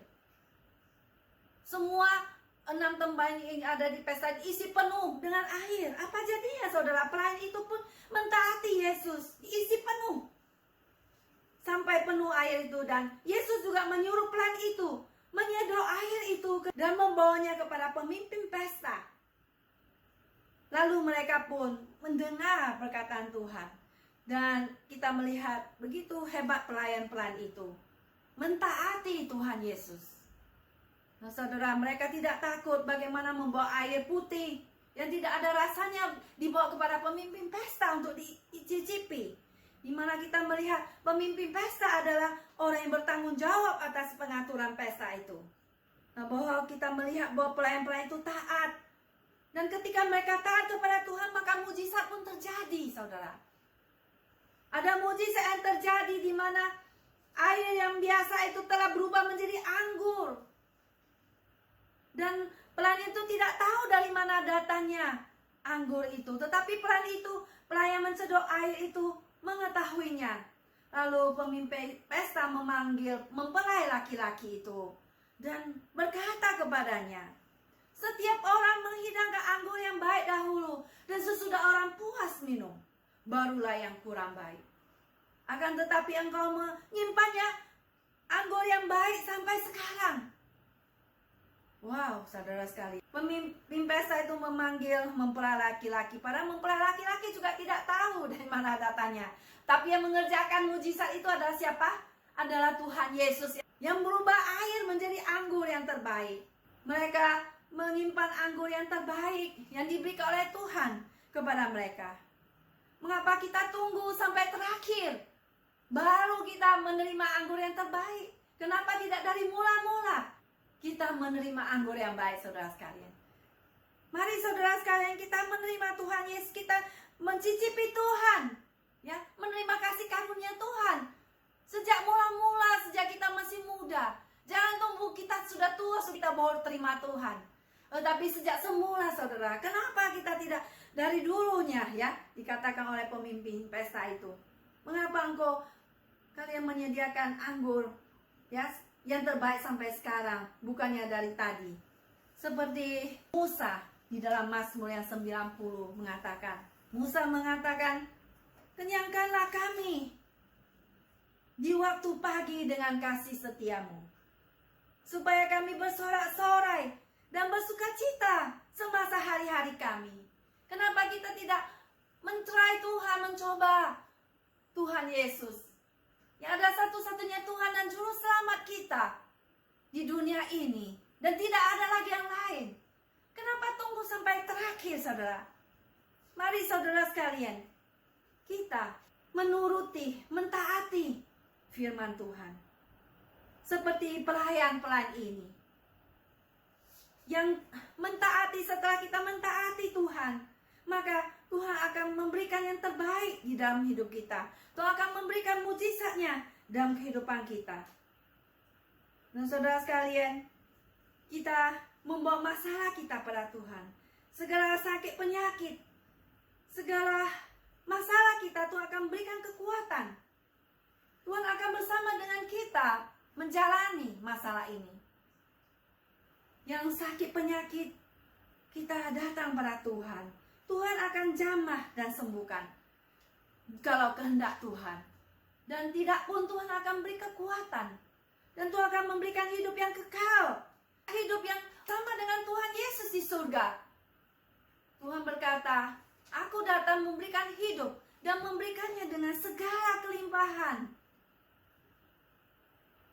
Semua 6 tempayan yang ada di pesta diisi penuh dengan air. Apa jadinya saudara? Pelayan itu pun mentaati Yesus, diisi penuh sampai penuh air itu. Dan Yesus juga menyuruh pelayan itu menyedot air itu dan membawanya kepada pemimpin pesta. Lalu mereka pun mendengar perkataan Tuhan. Dan kita melihat begitu hebat pelayan-pelayan itu mentaati Tuhan Yesus. Nah saudara, mereka tidak takut bagaimana membawa air putih yang tidak ada rasanya dibawa kepada pemimpin pesta untuk dicicipi. Di mana kita melihat pemimpin pesta adalah orang yang bertanggung jawab atas pengaturan pesta itu. Nah bahwa kita melihat bahwa pelayan-pelayan itu taat. Dan ketika mereka taat kepada Tuhan, maka mujizat pun terjadi, saudara. Ada mujizat yang terjadi di mana air yang biasa itu telah berubah menjadi anggur. Dan pelayan itu tidak tahu dari mana datangnya anggur itu. Tetapi pelayan mencedok air itu mengetahuinya. Lalu pemimpin pesta memanggil mempelai laki-laki itu dan berkata kepadanya, setiap orang menghidangkan anggur yang baik dahulu, dan sesudah orang puas minum, barulah yang kurang baik. Akan tetapi engkau menyimpannya anggur yang baik sampai sekarang. Wow, saudara sekali. Pemimpin pesta itu memanggil mempelai laki-laki. Padahal mempelai laki-laki juga tidak tahu dari mana datangnya. Tapi yang mengerjakan mujizat itu adalah siapa? Adalah Tuhan Yesus yang merubah yang terbaik. Mereka menyimpan anggur yang terbaik yang diberikan oleh Tuhan kepada mereka. Mengapa kita tunggu sampai terakhir baru kita menerima anggur yang terbaik? Kenapa tidak dari mula-mula kita menerima anggur yang baik, saudara sekalian? Mari saudara sekalian, kita menerima Tuhan Yesus, kita mencicipi Tuhan, ya, menerima kasih karunia Tuhan sejak mula-mula, sejak kita masih muda. Jangan tunggu kita sudah tua kita baru terima Tuhan. Tapi sejak semula, saudara. Kenapa kita tidak dari dulunya, ya, dikatakan oleh pemimpin pesta itu? Mengapa kalian menyediakan anggur, ya, yang terbaik sampai sekarang, bukannya dari tadi? Seperti Musa di dalam Mazmur yang 90 mengatakan, Musa mengatakan, kenyangkanlah kami di waktu pagi dengan kasih setiamu, supaya kami bersorak-sorai dan bersuka cita semasa hari-hari kami. Kenapa kita tidak mentry Tuhan, mencoba Tuhan Yesus, yang ada satu-satunya Tuhan dan Juru Selamat kita di dunia ini, dan tidak ada lagi yang lain? Kenapa tunggu sampai terakhir, saudara? Mari saudara sekalian, kita menuruti, mentaati firman Tuhan. Seperti pelayan-pelayan ini, yang mentaati. Setelah kita mentaati Tuhan, maka Tuhan akan memberikan yang terbaik di dalam hidup kita. Tuhan akan memberikan mujizatnya dalam kehidupan kita. Dan saudara sekalian, kita membawa masalah kita pada Tuhan. Segala sakit penyakit, segala masalah kita, Tuhan akan berikan kekuatan. Tuhan akan bersama dengan kita menjalani masalah ini. Yang sakit penyakit, kita datang pada Tuhan. Tuhan akan jamah dan sembuhkan kalau kehendak Tuhan. Dan tidak pun Tuhan akan beri kekuatan. Dan Tuhan akan memberikan hidup yang kekal, hidup yang sama dengan Tuhan Yesus di surga. Tuhan berkata, aku datang memberikan hidup dan memberikannya dengan segala kelimpahan.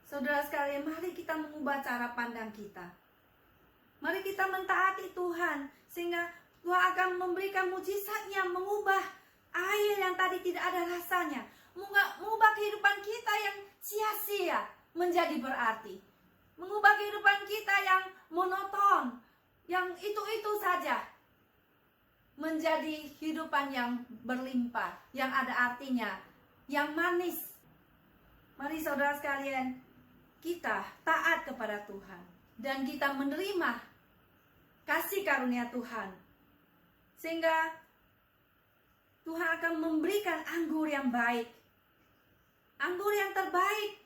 Saudara sekalian, mari kita mengubah cara pandang kita. Mari kita mentaati Tuhan, sehingga Tuhan akan memberikan mujizatnya, mengubah air yang tadi tidak ada rasanya, mengubah kehidupan kita yang sia-sia menjadi berarti, mengubah kehidupan kita yang monoton, yang itu-itu saja, menjadi kehidupan yang berlimpah, yang ada artinya, yang manis. Mari saudara sekalian, kita taat kepada Tuhan, dan kita menerima kasih karunia Tuhan, sehingga Tuhan akan memberikan anggur yang baik, anggur yang terbaik,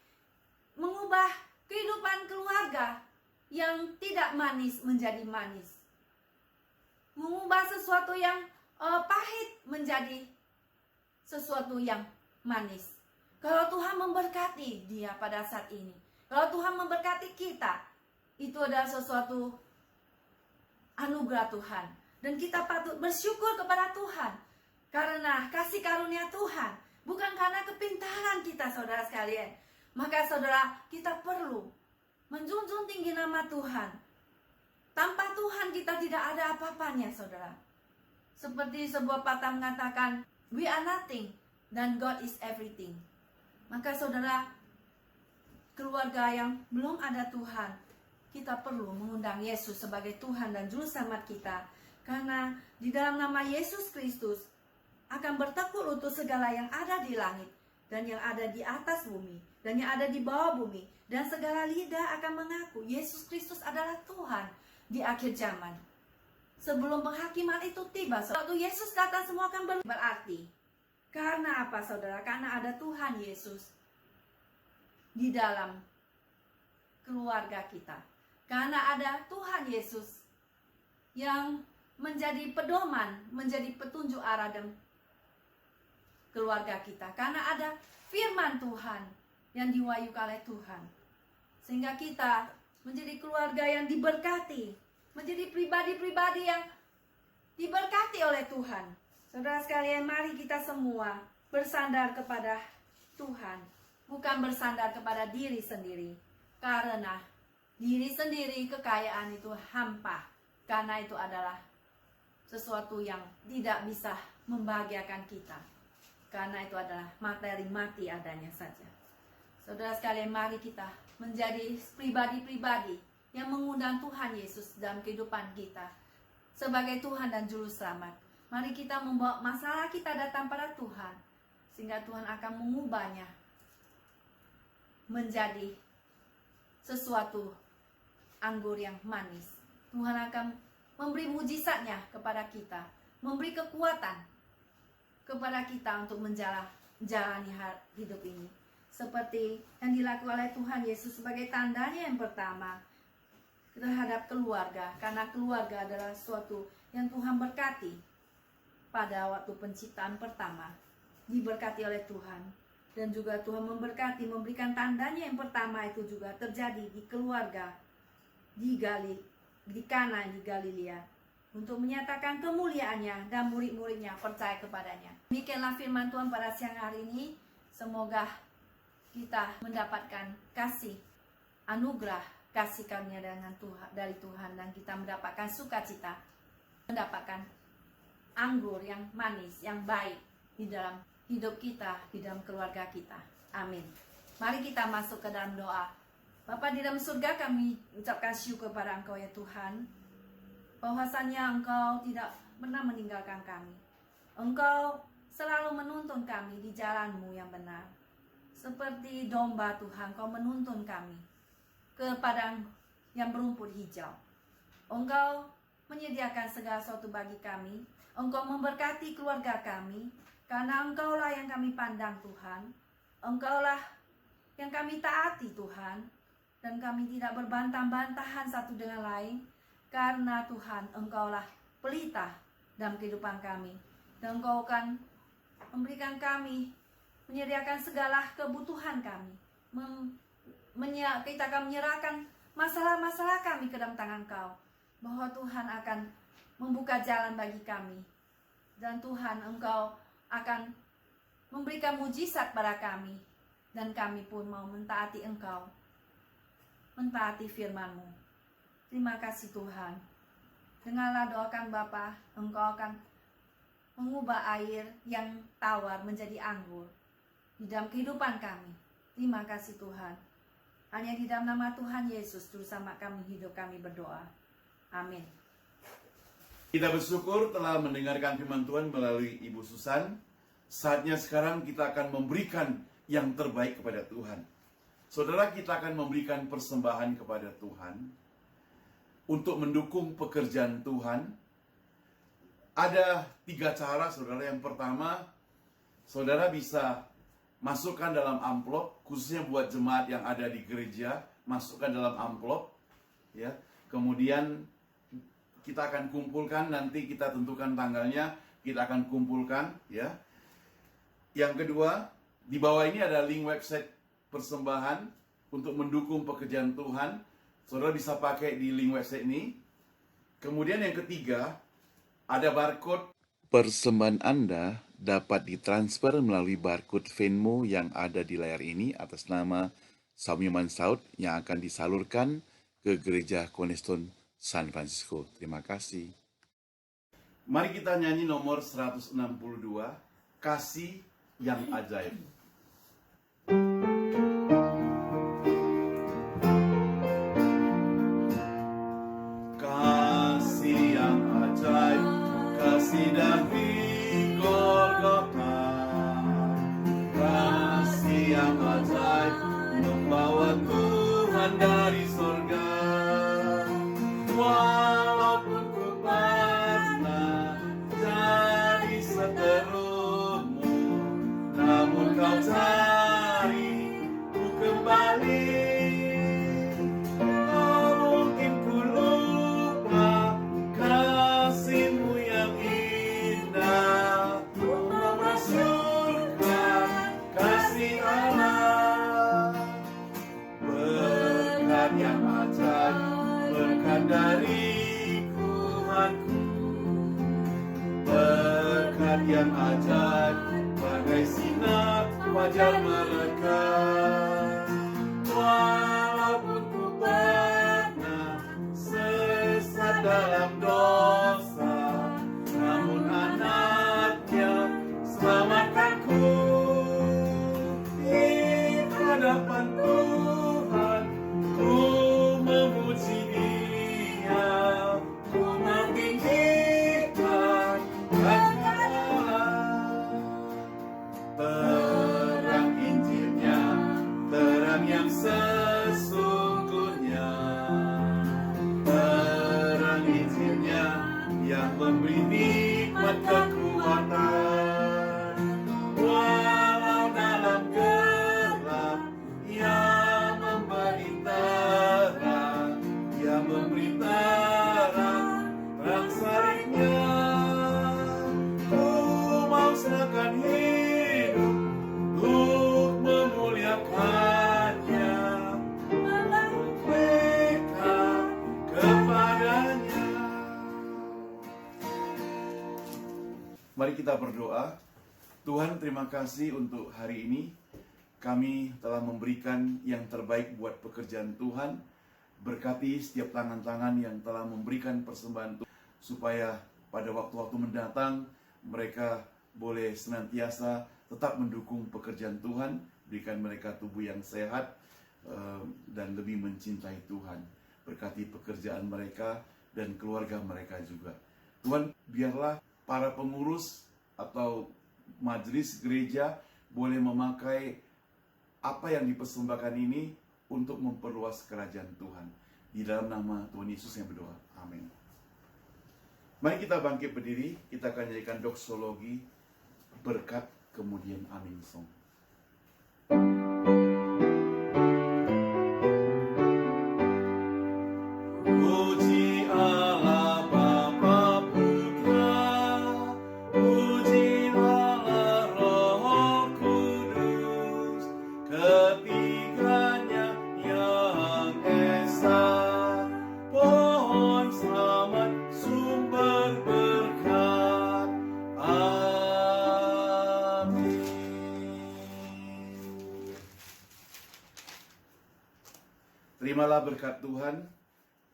mengubah kehidupan keluarga yang tidak manis menjadi manis, mengubah sesuatu yang pahit menjadi sesuatu yang manis. Kalau Tuhan memberkati dia pada saat ini, kalau Tuhan memberkati kita, itu adalah sesuatu anugerah Tuhan. Dan kita patut bersyukur kepada Tuhan karena kasih karunia Tuhan, bukan karena kepintaran kita, saudara sekalian. Maka saudara, kita perlu menjunjung tinggi nama Tuhan. Tanpa Tuhan kita tidak ada apa-apanya, saudara. Seperti sebuah patah mengatakan, we are nothing, dan God is everything. Maka saudara, keluarga yang belum ada Tuhan, kita perlu mengundang Yesus sebagai Tuhan dan Juru Selamat kita. Karena di dalam nama Yesus Kristus akan bertekuk lutut segala yang ada di langit dan yang ada di atas bumi dan yang ada di bawah bumi, dan segala lidah akan mengaku Yesus Kristus adalah Tuhan di akhir zaman. Sebelum penghakiman itu tiba, waktu Yesus datang, semua akan berarti. Karena apa, saudara? Karena ada Tuhan Yesus di dalam keluarga kita. Karena ada Tuhan Yesus yang menjadi pedoman, menjadi petunjuk arah dan keluarga kita. Karena ada firman Tuhan yang diwahyukan oleh Tuhan, sehingga kita menjadi keluarga yang diberkati, menjadi pribadi-pribadi yang diberkati oleh Tuhan. Saudara sekalian, mari kita semua bersandar kepada Tuhan, bukan bersandar kepada diri sendiri. Karena diri sendiri, kekayaan itu hampa. Karena itu adalah sesuatu yang tidak bisa membahagiakan kita. Karena itu adalah materi mati adanya saja. Saudara sekalian, mari kita menjadi pribadi-pribadi yang mengundang Tuhan Yesus dalam kehidupan kita sebagai Tuhan dan Juru Selamat. Mari kita membawa masalah kita datang pada Tuhan, sehingga Tuhan akan mengubahnya menjadi sesuatu anggur yang manis. Tuhan akan memberi mujizatnya kepada kita, memberi kekuatan kepada kita untuk menjalani hidup ini. Seperti yang dilakukan oleh Tuhan Yesus sebagai tandanya yang pertama terhadap keluarga. Karena keluarga adalah sesuatu yang Tuhan berkati. Pada waktu penciptaan pertama diberkati oleh Tuhan, dan juga Tuhan memberkati, memberikan tandanya yang pertama itu juga terjadi di keluarga di Kana di Galilea, untuk menyatakan kemuliaannya, dan murid-muridnya percaya kepadanya. Demikianlah firman Tuhan pada siang hari ini. Semoga kita mendapatkan kasih anugerah, kasih karunia dari Tuhan, dan kita mendapatkan sukacita, mendapatkan anggur yang manis, yang baik di dalam hidup kita, di dalam keluarga kita. Amin. Mari kita masuk ke dalam doa. Bapa di dalam surga, kami ucapkan syukur kepada Engkau ya Tuhan, bahwasannya Engkau tidak pernah meninggalkan kami. Engkau selalu menuntun kami di jalan-Mu yang benar. Seperti domba Tuhan, Engkau menuntun kami ke padang yang berumput hijau. Engkau menyediakan segala sesuatu bagi kami. Engkau memberkati keluarga kami, karena Engkaulah yang kami pandang Tuhan. Engkaulah yang kami taati Tuhan, dan kami tidak berbantah-bantahan satu dengan lain, karena Tuhan Engkaulah pelita dalam kehidupan kami, dan Engkau akan memberikan kami, menyediakan segala kebutuhan kami. Kita akan menyerahkan masalah-masalah kami ke dalam tangan Engkau, bahwa Tuhan akan membuka jalan bagi kami, dan Tuhan Engkau akan memberikan mujizat pada kami, dan kami pun mau mentaati Engkau, mentaati firman-Mu. Terima kasih Tuhan. Dengarlah doakan Bapa, Engkau akan mengubah air yang tawar menjadi anggur di dalam kehidupan kami. Terima kasih Tuhan. Hanya di dalam nama Tuhan Yesus, Juru Selamat kami, hidup kami berdoa. Amin. Kita bersyukur telah mendengarkan firman Tuhan melalui Ibu Susan. Saatnya sekarang kita akan memberikan yang terbaik kepada Tuhan. Saudara, kita akan memberikan persembahan kepada Tuhan untuk mendukung pekerjaan Tuhan. Ada 3 cara, saudara. Yang pertama, saudara bisa masukkan dalam amplop, khususnya buat jemaat yang ada di gereja, masukkan dalam amplop, ya. Kemudian kita akan kumpulkan, nanti kita tentukan tanggalnya, kita akan kumpulkan, ya. Yang kedua, di bawah ini ada link website persembahan untuk mendukung pekerjaan Tuhan. Saudara bisa pakai di link website ini. Kemudian yang ketiga, ada barcode. Persembahan Anda dapat ditransfer melalui barcode Venmo yang ada di layar ini atas nama Samuel Saud yang akan disalurkan ke Gereja Cornerstone San Francisco. Terima kasih. Mari kita nyanyi nomor 162, Kasih yang Ajaib. Kasih yang ajaib, kasih dari Golgota. Kasih yang ajaib, membawa Tuhan dari surga. Walaupun ku pernah jadi seterumu, namun kau cari ku kembali. Tak mungkin ku lupa kasih-Mu yang indah, memasyurkan kasih Allah. Berkat yang ajaib, berkat dari Tuhanku, berkat yang ajaib, bagai sinar fajar merekat. Walaupun ku Mari kita berdoa. Tuhan, terima kasih untuk hari ini. Kami telah memberikan yang terbaik buat pekerjaan Tuhan. Berkati setiap tangan-tangan yang telah memberikan persembahan Tuhan, supaya pada waktu-waktu mendatang mereka boleh senantiasa tetap mendukung pekerjaan Tuhan. Berikan mereka tubuh yang sehat dan lebih mencintai Tuhan. Berkati pekerjaan mereka dan keluarga mereka juga. Tuhan, biarlah para pengurus atau majelis gereja boleh memakai apa yang dipersembahkan ini untuk memperluas kerajaan Tuhan. Di dalam nama Tuhan Yesus yang berdoa. Amin. Mari kita bangkit berdiri. Kita akan nyanyikan doksologi berkat kemudian amin song. Puji Allah Bapa Putra, puji Allah Roh Kudus, ketiganya yang esa, pohon selamat sumber berkat. Amin. Terimalah berkat Tuhan,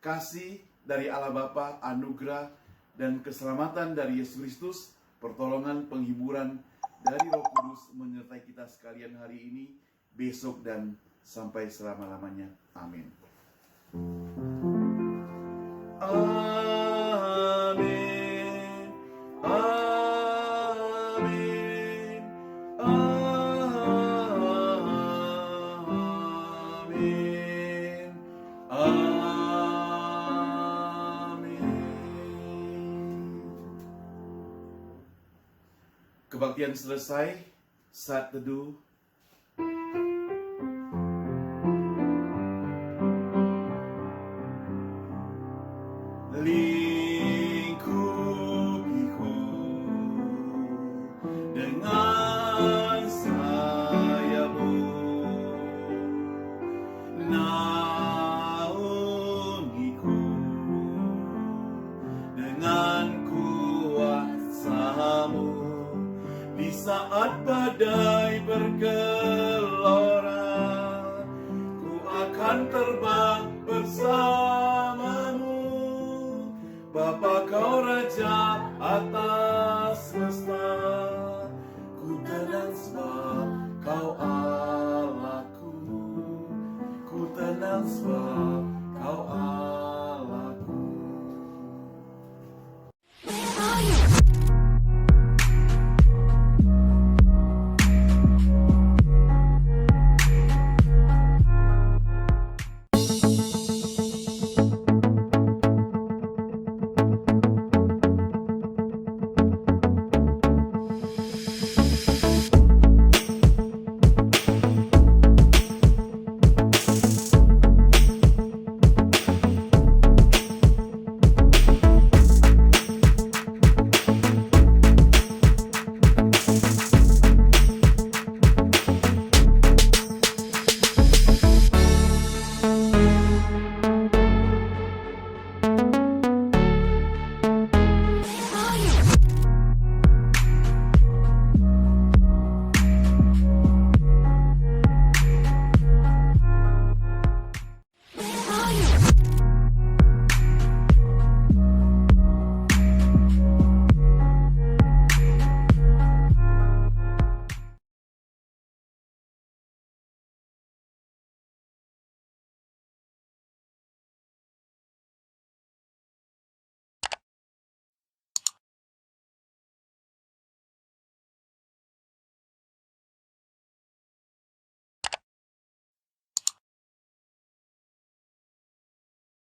kasih dari Allah Bapa, anugerah dan keselamatan dari Yesus Kristus, pertolongan, penghiburan dari Roh Kudus menyertai kita sekalian hari ini, besok dan sampai selama-lamanya. Amin. Amin. Amin. Amin. Amin. Kebaktian selesai, saat teduh